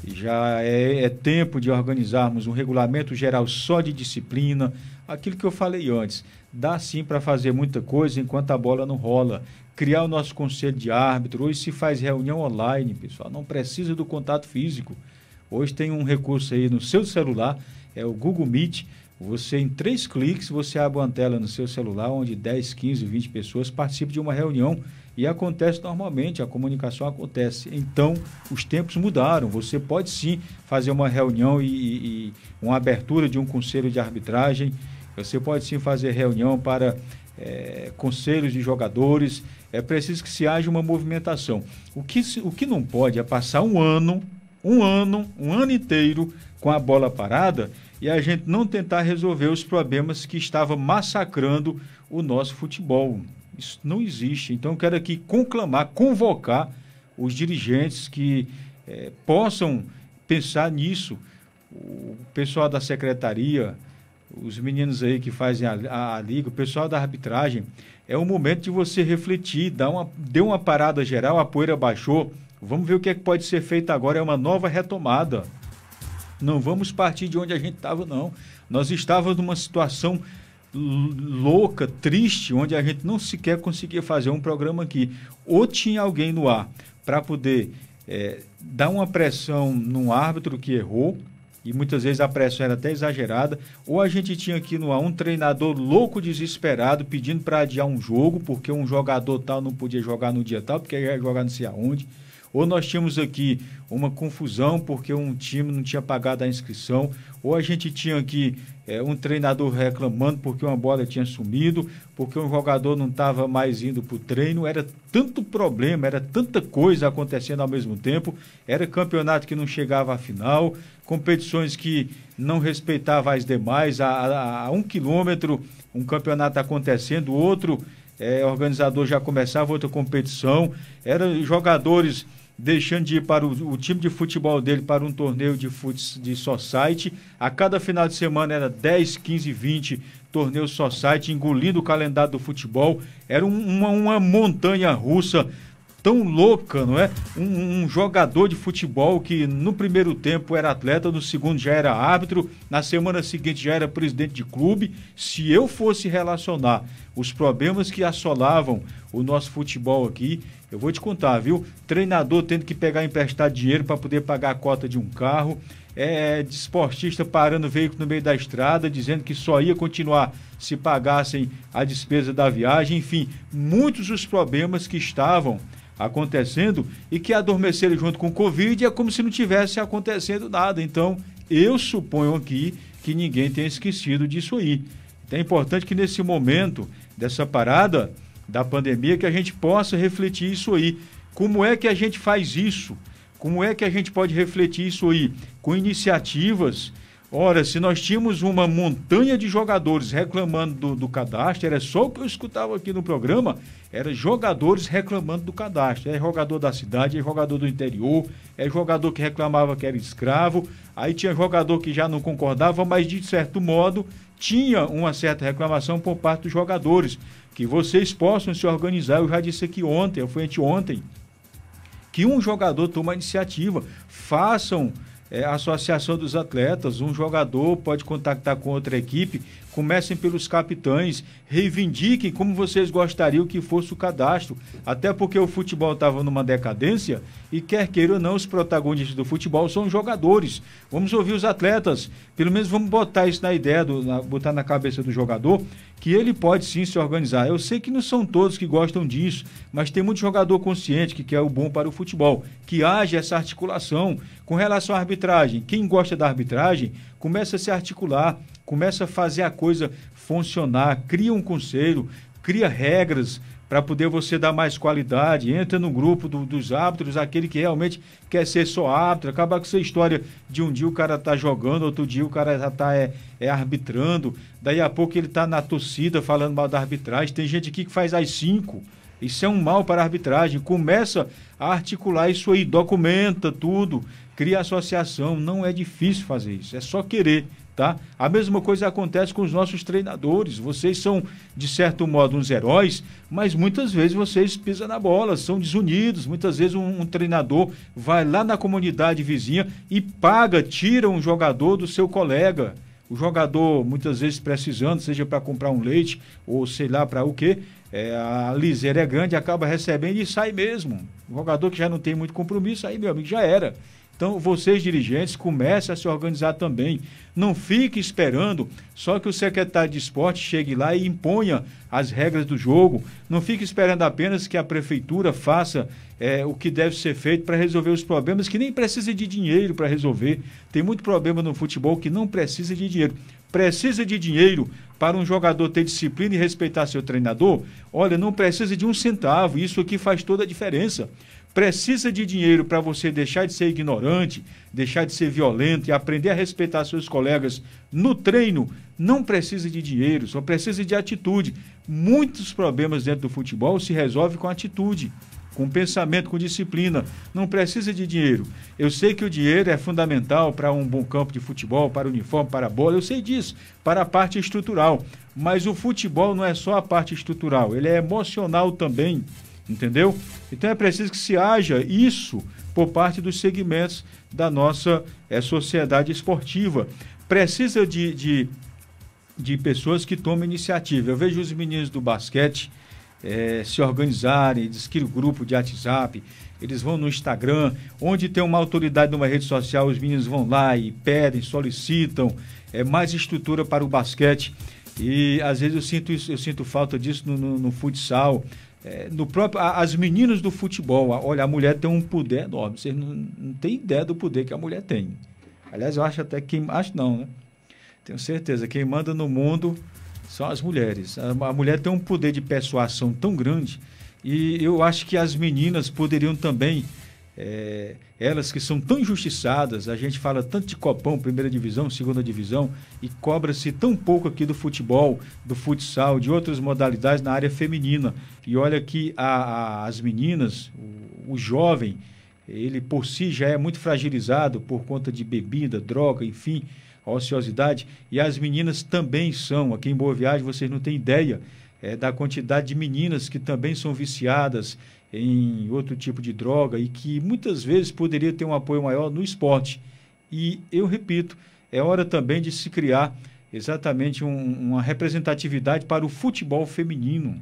[SPEAKER 2] Já é tempo de organizarmos um regulamento geral só de disciplina. Aquilo que eu falei antes, dá sim para fazer muita coisa enquanto a bola não rola. Criar o nosso conselho de árbitro. Hoje se faz reunião online, pessoal, não precisa do contato físico. Hoje tem um recurso aí no seu celular, é o Google Meet. Você, em 3 cliques, você abre uma tela no seu celular onde 10, 15, 20 pessoas participam de uma reunião e acontece normalmente, a comunicação acontece. Então, os tempos mudaram. Você pode sim fazer uma reunião e uma abertura de um conselho de arbitragem. Você pode sim fazer reunião para conselhos de jogadores. É preciso que se haja uma movimentação. O que não pode é passar um ano inteiro com a bola parada e a gente não tentar resolver os problemas que estavam massacrando o nosso futebol. Isso não existe. Então eu quero aqui convocar os dirigentes que possam pensar nisso. O pessoal da secretaria, os meninos aí que fazem a liga, o pessoal da arbitragem, é o momento de você refletir, dê uma parada geral, a poeira baixou, vamos ver o que é que pode ser feito agora, é uma nova retomada. Não vamos partir de onde a gente estava, não. Nós estávamos numa situação louca, triste, onde a gente não sequer conseguia fazer um programa aqui. Ou tinha alguém no ar para poder dar uma pressão num árbitro que errou, e muitas vezes a pressão era até exagerada, ou a gente tinha aqui no ar um treinador louco, desesperado, pedindo para adiar um jogo, porque um jogador tal não podia jogar no dia tal, porque ia jogar não sei aonde. Ou nós tínhamos aqui uma confusão porque um time não tinha pagado a inscrição, ou a gente tinha aqui um treinador reclamando porque uma bola tinha sumido, porque um jogador não estava mais indo para o treino. Era tanto problema, era tanta coisa acontecendo ao mesmo tempo, era campeonato que não chegava à final, competições que não respeitavam as demais, a 1 quilômetro um campeonato acontecendo, outro organizador já começava outra competição, eram jogadores deixando de ir para o time de futebol dele para um torneio de society. A cada final de semana era 10, 15, 20 torneio Society, engolindo o calendário do futebol. Era uma montanha russa tão louca, não é? Um jogador de futebol que no primeiro tempo era atleta, no segundo já era árbitro, na semana seguinte já era presidente de clube. Se eu fosse relacionar os problemas que assolavam o nosso futebol aqui, eu vou te contar, viu? Treinador tendo que pegar emprestado dinheiro para poder pagar a cota de um carro, desportista parando o veículo no meio da estrada, dizendo que só ia continuar se pagassem a despesa da viagem. Enfim, muitos dos problemas que estavam acontecendo e que adormeceram junto com o Covid, é como se não tivesse acontecendo nada. Então, eu suponho aqui que ninguém tenha esquecido disso aí. Então, é importante que nesse momento dessa parada da pandemia, que a gente possa refletir isso aí. Como é que a gente faz isso? Como é que a gente pode refletir isso aí? Com iniciativas. Ora, se nós tínhamos uma montanha de jogadores reclamando do cadastro, era só o que eu escutava aqui no programa, era jogadores reclamando do cadastro. É jogador da cidade, é jogador do interior, é jogador que reclamava que era escravo, aí tinha jogador que já não concordava, mas de certo modo tinha uma certa reclamação por parte dos jogadores, que vocês possam se organizar. Eu já disse aqui ontem, foi anteontem, que um jogador toma a iniciativa, façam a associação dos atletas, um jogador pode contactar com outra equipe, comecem pelos capitães, reivindiquem como vocês gostariam que fosse o cadastro, até porque o futebol estava numa decadência e quer queira ou não, os protagonistas do futebol são jogadores. Vamos ouvir os atletas, pelo menos vamos botar isso na ideia, botar na cabeça do jogador, que ele pode sim se organizar. Eu sei que não são todos que gostam disso, mas tem muito jogador consciente que quer o bom para o futebol, que haja essa articulação. Com relação à arbitragem, quem gosta da arbitragem, começa a se articular, começa a fazer a coisa funcionar, cria um conselho, cria regras para poder você dar mais qualidade, entra no grupo dos árbitros, aquele que realmente quer ser só árbitro, acaba com essa história de um dia o cara tá jogando, outro dia o cara já tá arbitrando, daí a pouco ele tá na torcida falando mal da arbitragem, tem gente aqui que faz às 5, isso é um mal para a arbitragem, começa a articular isso aí, documenta tudo, cria associação, não é difícil fazer isso, é só querer. Tá? A mesma coisa acontece com os nossos treinadores. Vocês são, de certo modo, uns heróis, mas muitas vezes vocês pisam na bola, são desunidos. Muitas vezes um treinador vai lá na comunidade vizinha e paga, tira um jogador do seu colega. O jogador, muitas vezes precisando, seja para comprar um leite ou sei lá para o quê, a liseira é grande, acaba recebendo e sai mesmo. O jogador que já não tem muito compromisso, aí, meu amigo, já era. Então, vocês dirigentes, comecem a se organizar também. Não fique esperando só que o secretário de esporte chegue lá e imponha as regras do jogo. Não fique esperando apenas que a prefeitura faça o que deve ser feito para resolver os problemas, que nem precisa de dinheiro para resolver. Tem muito problema no futebol que não precisa de dinheiro. Precisa de dinheiro para um jogador ter disciplina e respeitar seu treinador? Olha, não precisa de um centavo. Isso aqui faz toda a diferença. Precisa de dinheiro para você deixar de ser ignorante, deixar de ser violento e aprender a respeitar seus colegas no treino? Não precisa de dinheiro, só precisa de atitude. Muitos problemas dentro do futebol se resolvem com atitude, com pensamento, com disciplina. Não precisa de dinheiro. Eu sei que o dinheiro é fundamental para um bom campo de futebol, para o uniforme, para a bola, eu sei disso, para a parte estrutural. Mas o futebol não é só a parte estrutural, ele é emocional também. Entendeu? Então é preciso que se haja isso por parte dos segmentos da nossa sociedade esportiva. Precisa de pessoas que tomem iniciativa. Eu vejo os meninos do basquete se organizarem, eles criam grupo de WhatsApp, eles vão no Instagram, onde tem uma autoridade numa rede social, os meninos vão lá e pedem, solicitam mais estrutura para o basquete. E às vezes eu sinto falta disso no futsal. No próprio, as meninas do futebol, olha, a mulher tem um poder enorme, vocês não têm ideia do poder que a mulher tem. Aliás, eu acho até que, acho não, né? Tenho certeza, quem manda no mundo são as mulheres. A mulher tem um poder de persuasão tão grande, e eu acho que as meninas poderiam também, elas que são tão injustiçadas, a gente fala tanto de Copão, primeira divisão, segunda divisão, e cobra-se tão pouco aqui do futebol, do futsal, de outras modalidades na área feminina. E olha que as meninas, o jovem, ele por si já é muito fragilizado por conta de bebida, droga, enfim. a ociosidade, e as meninas também são. Aqui em Boa Viagem vocês não têm ideia da quantidade de meninas que também são viciadas em outro tipo de droga e que muitas vezes poderia ter um apoio maior no esporte. E eu repito, é hora também de se criar exatamente uma representatividade para o futebol feminino.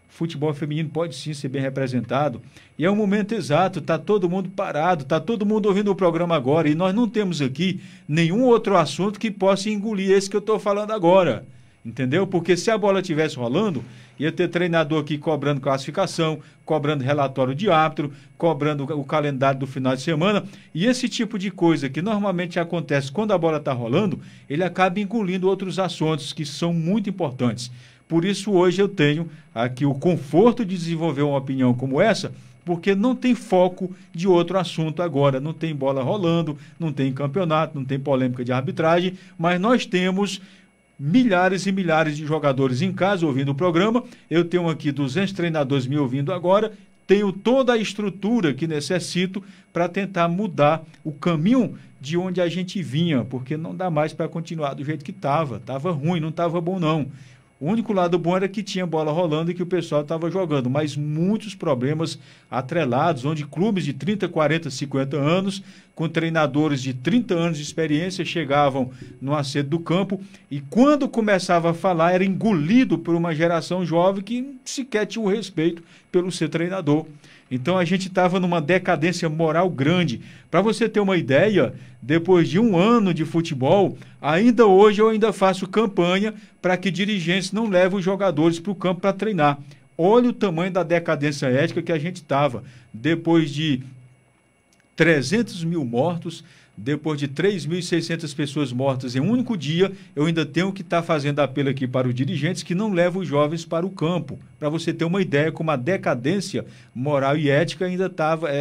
[SPEAKER 2] O futebol feminino pode sim ser bem representado. E é um momento exato, está todo mundo parado, está todo mundo ouvindo o programa agora. E nós não temos aqui nenhum outro assunto que possa engolir esse que eu estou falando agora. Entendeu? Porque se a bola estivesse rolando, ia ter treinador aqui cobrando classificação, cobrando relatório de árbitro, cobrando o calendário do final de semana. E esse tipo de coisa que normalmente acontece quando a bola está rolando, ele acaba engolindo outros assuntos que são muito importantes. Por isso, hoje eu tenho aqui o conforto de desenvolver uma opinião como essa, porque não tem foco de outro assunto agora. Não tem bola rolando, não tem campeonato, não tem polêmica de arbitragem, mas nós temos milhares e milhares de jogadores em casa ouvindo o programa. Eu tenho aqui 200 treinadores me ouvindo agora. Tenho toda a estrutura que necessito para tentar mudar o caminho de onde a gente vinha, porque não dá mais para continuar do jeito que estava. Estava ruim, não estava bom não. O único lado bom era que tinha bola rolando e que o pessoal estava jogando, mas muitos problemas atrelados, onde clubes de 30, 40, 50 anos, com treinadores de 30 anos de experiência, chegavam no acerto do campo e quando começava a falar era engolido por uma geração jovem que sequer tinha o respeito pelo ser treinador. Então a gente estava numa decadência moral grande. Para você ter uma ideia, depois de um ano de futebol, ainda hoje eu ainda faço campanha para que dirigentes não levem os jogadores para o campo para treinar. Olha o tamanho da decadência ética que a gente estava. Depois de 300 mil mortos, depois de 3.600 pessoas mortas em um único dia, eu ainda tenho que estar fazendo apelo aqui para os dirigentes que não levam os jovens para o campo. Para você ter uma ideia como a decadência moral e ética ainda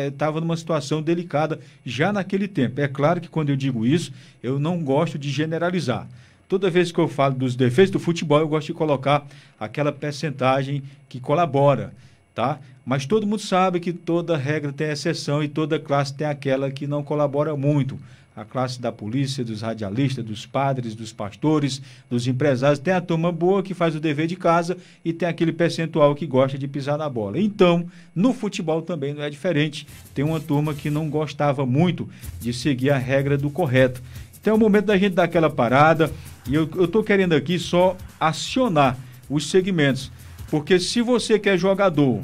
[SPEAKER 2] estava numa situação delicada já naquele tempo. É claro que quando eu digo isso, eu não gosto de generalizar. Toda vez que eu falo dos defeitos do futebol, eu gosto de colocar aquela percentagem que colabora, tá? Mas todo mundo sabe que toda regra tem exceção e toda classe tem aquela que não colabora muito. A classe da polícia, dos radialistas, dos padres, dos pastores, dos empresários. Tem a turma boa que faz o dever de casa e tem aquele percentual que gosta de pisar na bola. Então, no futebol também não é diferente. Tem uma turma que não gostava muito de seguir a regra do correto. Então é o momento da gente dar aquela parada e eu estou querendo aqui só acionar os segmentos. Porque se você quer jogador,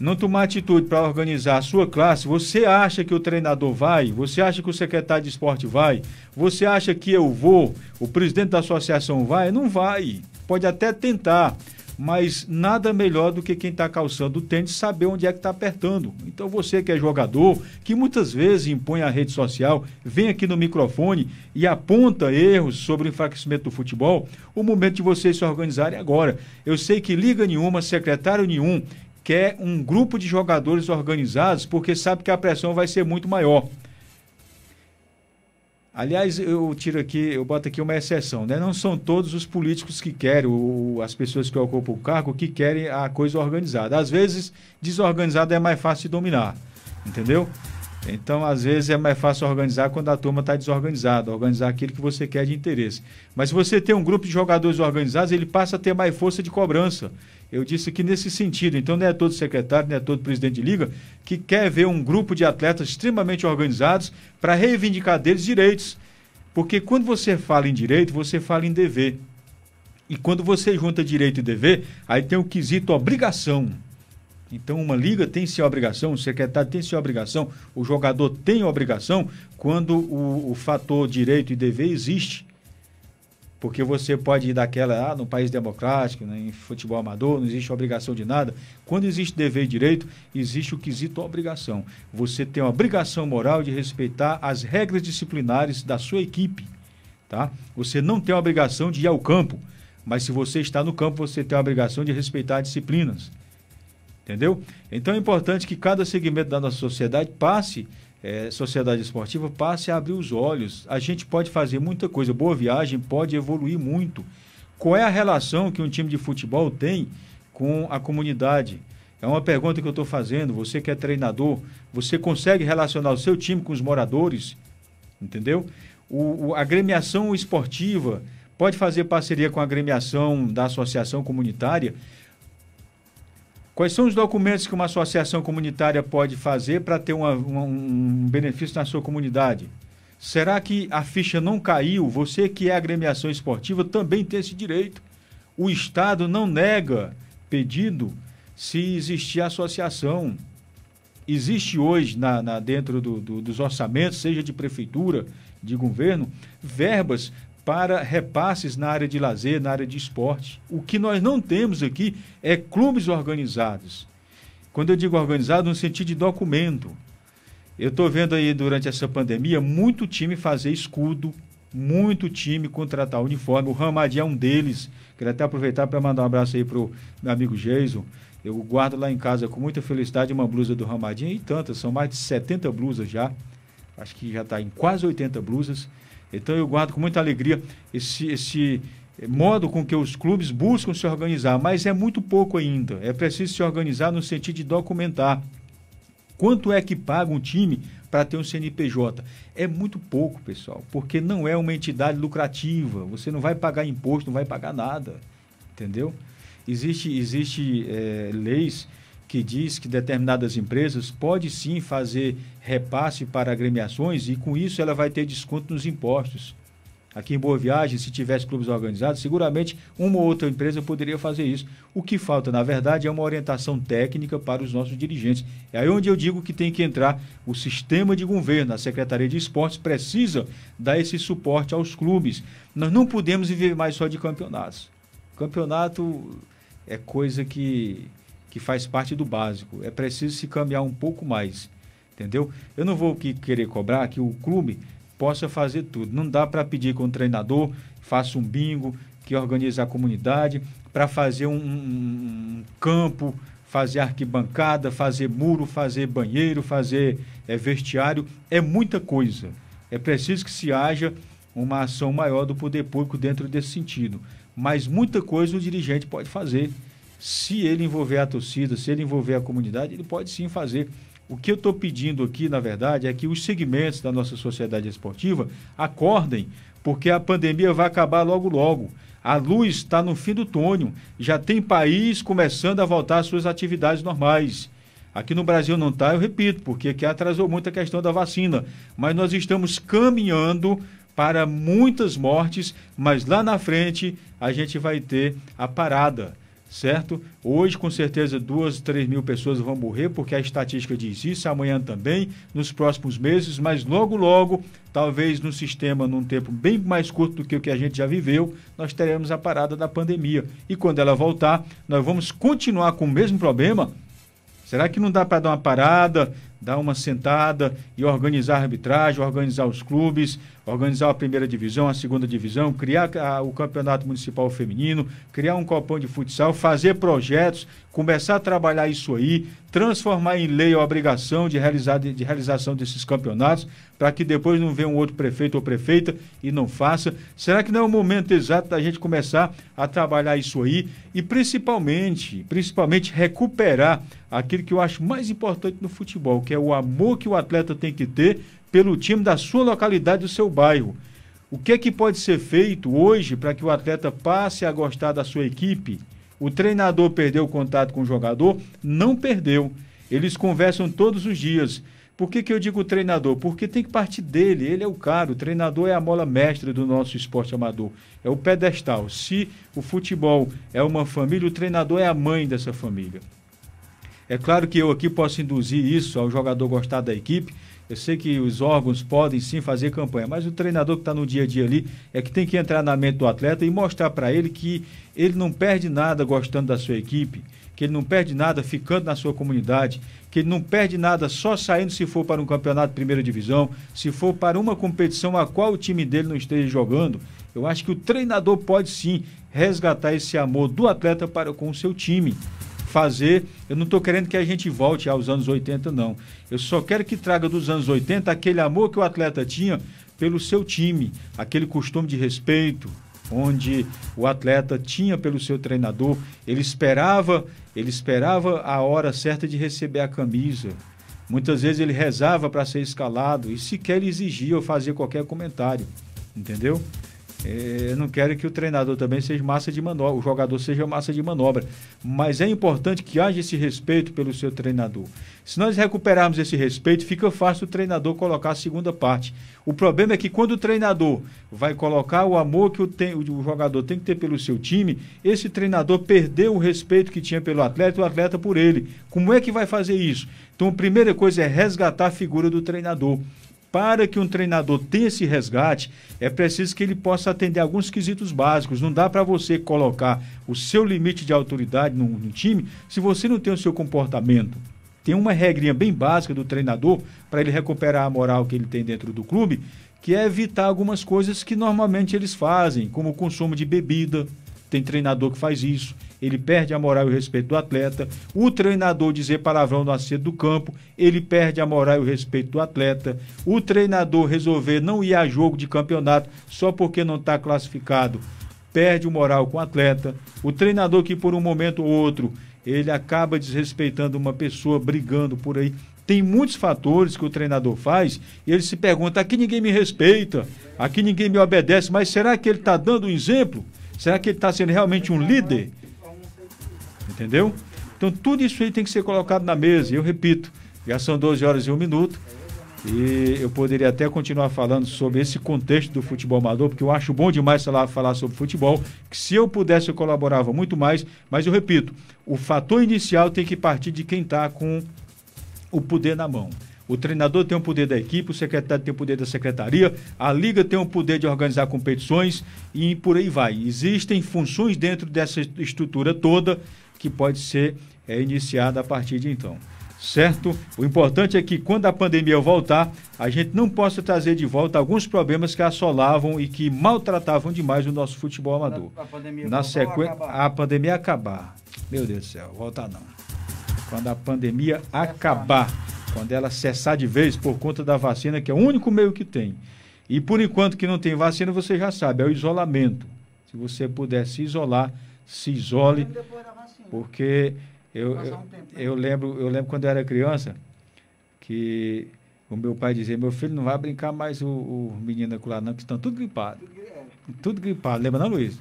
[SPEAKER 2] não tomar atitude para organizar a sua classe, você acha que o treinador vai? Você acha que o secretário de esporte vai? Você acha que eu vou? O presidente da associação vai? Não vai. Pode até tentar, mas nada melhor do que quem está calçando o tênis saber onde é que está apertando. Então você que é jogador, que muitas vezes impõe a rede social, vem aqui no microfone e aponta erros sobre o enfraquecimento do futebol, o momento de vocês se organizarem agora. Eu sei que liga nenhuma, secretário nenhum, quer um grupo de jogadores organizados, porque sabe que a pressão vai ser muito maior. Aliás, eu boto aqui uma exceção, né? Não são todos os políticos que querem, as pessoas que ocupam o cargo, que querem a coisa organizada. Às vezes, desorganizada é mais fácil de dominar, entendeu? Então, às vezes, é mais fácil organizar quando a turma está desorganizada, organizar aquilo que você quer de interesse. Mas se você tem um grupo de jogadores organizados, ele passa a ter mais força de cobrança. Eu disse aqui nesse sentido. Então, não é todo secretário, não é todo presidente de liga que quer ver um grupo de atletas extremamente organizados para reivindicar deles direitos. Porque quando você fala em direito, você fala em dever. E quando você junta direito e dever, aí tem o quesito obrigação. Então, uma liga tem sua obrigação, o secretário tem sua obrigação, o jogador tem obrigação quando o fator direito e dever existe. Porque você pode ir daquela, no país democrático, né, em futebol amador, não existe obrigação de nada. Quando existe dever e direito, existe o quesito obrigação. Você tem a obrigação moral de respeitar as regras disciplinares da sua equipe. Tá? Você não tem a obrigação de ir ao campo, mas se você está no campo, você tem a obrigação de respeitar as disciplinas. Entendeu? Então é importante que cada segmento da nossa sociedade sociedade esportiva, passe a abrir os olhos. A gente pode fazer muita coisa. Boa Viagem pode evoluir muito. Qual é a relação que um time de futebol tem com a comunidade? É uma pergunta que eu estou fazendo. Você que é treinador, você consegue relacionar o seu time com os moradores? Entendeu? A agremiação esportiva pode fazer parceria com a agremiação da associação comunitária. Quais são os documentos que uma associação comunitária pode fazer para ter um benefício na sua comunidade? Será que a ficha não caiu? Você que é agremiação esportiva também tem esse direito. O Estado não nega pedido se existir associação. Existe hoje dentro dos orçamentos, seja de prefeitura, de governo, verbas para repasses na área de lazer, na área de esporte. O que nós não temos aqui é clubes organizados. Quando eu digo organizado, no sentido de documento. Eu estou vendo aí, durante essa pandemia, muito time fazer escudo, muito time contratar uniforme. O Ramadinho é um deles. Quero até aproveitar para mandar um abraço aí para o meu amigo Jason. Eu guardo lá em casa com muita felicidade uma blusa do Ramadinho e tantas, são mais de 70 blusas já. Acho que já está em quase 80 blusas. Então eu guardo com muita alegria esse modo com que os clubes buscam se organizar, mas é muito pouco ainda. É preciso se organizar no sentido de documentar. Quanto é que paga um time para ter um CNPJ? É muito pouco, pessoal, porque não é uma entidade lucrativa. Você não vai pagar imposto, não vai pagar nada, entendeu? Existe leis que diz que determinadas empresas podem sim fazer repasse para agremiações e com isso ela vai ter desconto nos impostos. Aqui em Boa Viagem, se tivesse clubes organizados, seguramente uma ou outra empresa poderia fazer isso. O que falta, na verdade, é uma orientação técnica para os nossos dirigentes. É aí onde eu digo que tem que entrar o sistema de governo. A Secretaria de Esportes precisa dar esse suporte aos clubes. Nós não podemos viver mais só de campeonatos. Campeonato é coisa que faz parte do básico. É preciso se caminhar um pouco mais, entendeu? Eu não vou querer cobrar que o clube possa fazer tudo. Não dá para pedir que um treinador faça um bingo, que organize a comunidade, para fazer um campo, fazer arquibancada, fazer muro, fazer banheiro, fazer vestiário. É muita coisa. É preciso que se haja uma ação maior do poder público dentro desse sentido. Mas muita coisa o dirigente pode fazer. Se ele envolver a torcida, se ele envolver a comunidade, ele pode sim fazer. O que eu estou pedindo aqui, na verdade, é que os segmentos da nossa sociedade esportiva acordem, porque a pandemia vai acabar logo, logo. A luz está no fim do túnel. Já tem país começando a voltar às suas atividades normais. Aqui no Brasil não está, eu repito, porque aqui atrasou muito a questão da vacina. Mas nós estamos caminhando para muitas mortes, mas lá na frente a gente vai ter a parada. Certo? Hoje, com certeza, 2, 3 mil pessoas vão morrer, porque a estatística diz isso, amanhã também, nos próximos meses, mas logo, logo, talvez no sistema, num tempo bem mais curto do que o que a gente já viveu, nós teremos a parada da pandemia. E quando ela voltar, nós vamos continuar com o mesmo problema? Será que não dá para dar uma parada, dar uma sentada e organizar a arbitragem, organizar os clubes, organizar a primeira divisão, a segunda divisão, criar o campeonato municipal feminino, criar um copão de futsal, fazer projetos, começar a trabalhar isso aí, transformar em lei a obrigação de realização desses campeonatos, para que depois não venha um outro prefeito ou prefeita e não faça? Será que não é o momento exato da gente começar a trabalhar isso aí e principalmente recuperar aquilo que eu acho mais importante no futebol, que é o amor que o atleta tem que ter pelo time da sua localidade, do seu bairro. O que é que pode ser feito hoje para que o atleta passe a gostar da sua equipe? O treinador perdeu o contato com o jogador? Não perdeu. Eles conversam todos os dias. Por que eu digo treinador? Porque tem que partir dele, ele é o cara. O treinador é a mola mestra do nosso esporte amador. É o pedestal. Se o futebol é uma família, o treinador é a mãe dessa família. É claro que eu aqui posso induzir isso ao jogador gostar da equipe. Eu sei que os órgãos podem sim fazer campanha, mas o treinador que está no dia a dia ali é que tem que entrar na mente do atleta e mostrar para ele que ele não perde nada gostando da sua equipe, que ele não perde nada ficando na sua comunidade, que ele não perde nada só saindo se for para um campeonato de primeira divisão, se for para uma competição a qual o time dele não esteja jogando. Eu acho que o treinador pode sim resgatar esse amor do atleta para com o seu time. Eu não estou querendo que a gente volte aos anos 80, não. Eu só quero que traga dos anos 80 aquele amor que o atleta tinha pelo seu time, aquele costume de respeito, onde o atleta tinha pelo seu treinador, ele esperava a hora certa de receber a camisa. Muitas vezes ele rezava para ser escalado e sequer ele exigia ou fazia qualquer comentário, entendeu? Eu não quero que o treinador também seja massa de manobra, o jogador seja massa de manobra, mas é importante que haja esse respeito pelo seu treinador. Se nós recuperarmos esse respeito, fica fácil o treinador colocar a segunda parte. O problema é que quando o treinador vai colocar o amor que o jogador tem que ter pelo seu time, esse treinador perdeu o respeito que tinha pelo atleta e o atleta por ele. Como é que vai fazer isso? Então a primeira coisa é resgatar a figura do treinador. Para que um treinador tenha esse resgate, é preciso que ele possa atender alguns quesitos básicos. Não dá para você colocar o seu limite de autoridade no time se você não tem o seu comportamento. Tem uma regrinha bem básica do treinador para ele recuperar a moral que ele tem dentro do clube, que é evitar algumas coisas que normalmente eles fazem, como o consumo de bebida. Tem treinador que faz isso, ele perde a moral e o respeito do atleta. O treinador dizer palavrão no acerto do campo, ele perde a moral e o respeito do atleta. O treinador resolver não ir a jogo de campeonato só porque não está classificado, perde o moral com o atleta. O treinador que por um momento ou outro, ele acaba desrespeitando uma pessoa, brigando por aí. Tem muitos fatores que o treinador faz e ele se pergunta, aqui ninguém me respeita, aqui ninguém me obedece, mas será que ele está dando um exemplo? Será que ele está sendo realmente um líder? Entendeu? Então tudo isso aí tem que ser colocado na mesa. E eu repito, já são 12 horas e 1 minuto. E eu poderia até continuar falando sobre esse contexto do futebol amador, porque eu acho bom demais falar sobre futebol, que se eu pudesse eu colaborava muito mais. Mas eu repito, o fator inicial tem que partir de quem está com o poder na mão. O treinador tem o poder da equipe, o secretário tem o poder da secretaria, a liga tem o poder de organizar competições e por aí vai. Existem funções dentro dessa estrutura toda que pode ser iniciada a partir de então. Certo? O importante é que quando a pandemia voltar, a gente não possa trazer de volta alguns problemas que assolavam e que maltratavam demais o nosso futebol amador. A pandemia acabar. Meu Deus do céu, voltar não. Quando a pandemia acabar, quando ela cessar de vez por conta da vacina, que é o único meio que tem. E por enquanto que não tem vacina, você já sabe, é o isolamento. Se você puder se isolar, se isole, porque eu lembro quando eu era criança, que o meu pai dizia, meu filho não vai brincar mais o menino lá não, que estão tudo gripado. Tudo gripado, lembra não, Luiz?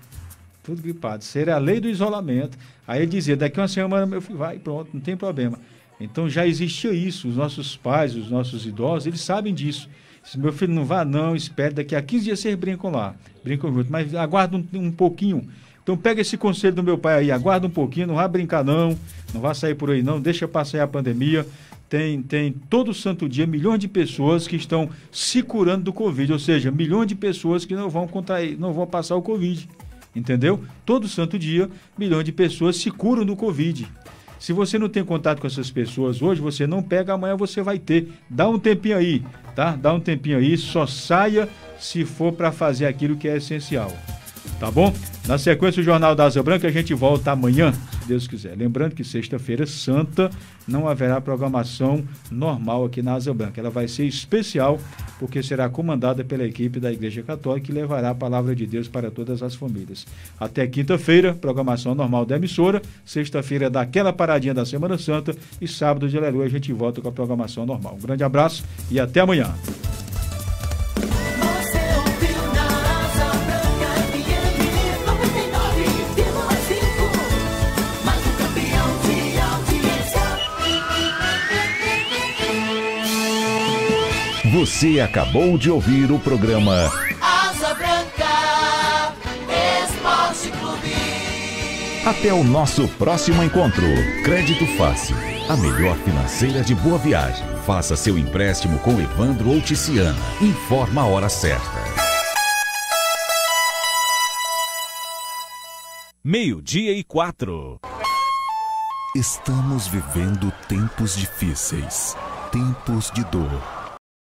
[SPEAKER 2] Tudo gripado. Seria a lei do isolamento. Aí ele dizia, daqui uma semana meu filho vai, pronto, não tem problema. Então já existia isso, os nossos pais, os nossos idosos, eles sabem disso. Se meu filho não vá não, espere, daqui a 15 dias vocês brincam lá, brincam junto, mas aguarda um pouquinho. Então pega esse conselho do meu pai aí, aguarda um pouquinho, não vá brincar não vá sair por aí não, deixa passar a pandemia. Tem todo santo dia milhões de pessoas que estão se curando do Covid, ou seja, milhões de pessoas que não vão contrair, não vão passar o Covid, entendeu? Todo santo dia, milhões de pessoas se curam do Covid. Se você não tem contato com essas pessoas hoje, você não pega, amanhã você vai ter. Dá um tempinho aí, tá? Dá um tempinho aí, só saia se for para fazer aquilo que é essencial. Tá bom? Na sequência, o Jornal da Asa Branca, a gente volta amanhã, se Deus quiser. Lembrando que sexta-feira santa não haverá programação normal aqui na Asa Branca. Ela vai ser especial, porque será comandada pela equipe da Igreja Católica, que levará a palavra de Deus para todas as famílias. Até quinta-feira, programação normal da emissora. Sexta-feira, daquela paradinha da Semana Santa. E sábado de Aleluia, a gente volta com a programação normal. Um grande abraço e até amanhã.
[SPEAKER 1] Você acabou de ouvir o programa
[SPEAKER 3] Asa Branca Esporte Clube.
[SPEAKER 1] Até o nosso próximo encontro. Crédito Fácil, a melhor financeira de Boa Viagem. Faça seu empréstimo com Evandro ou Ticiana. Informa a hora certa.
[SPEAKER 5] 12:04. Estamos vivendo tempos difíceis, tempos de dor.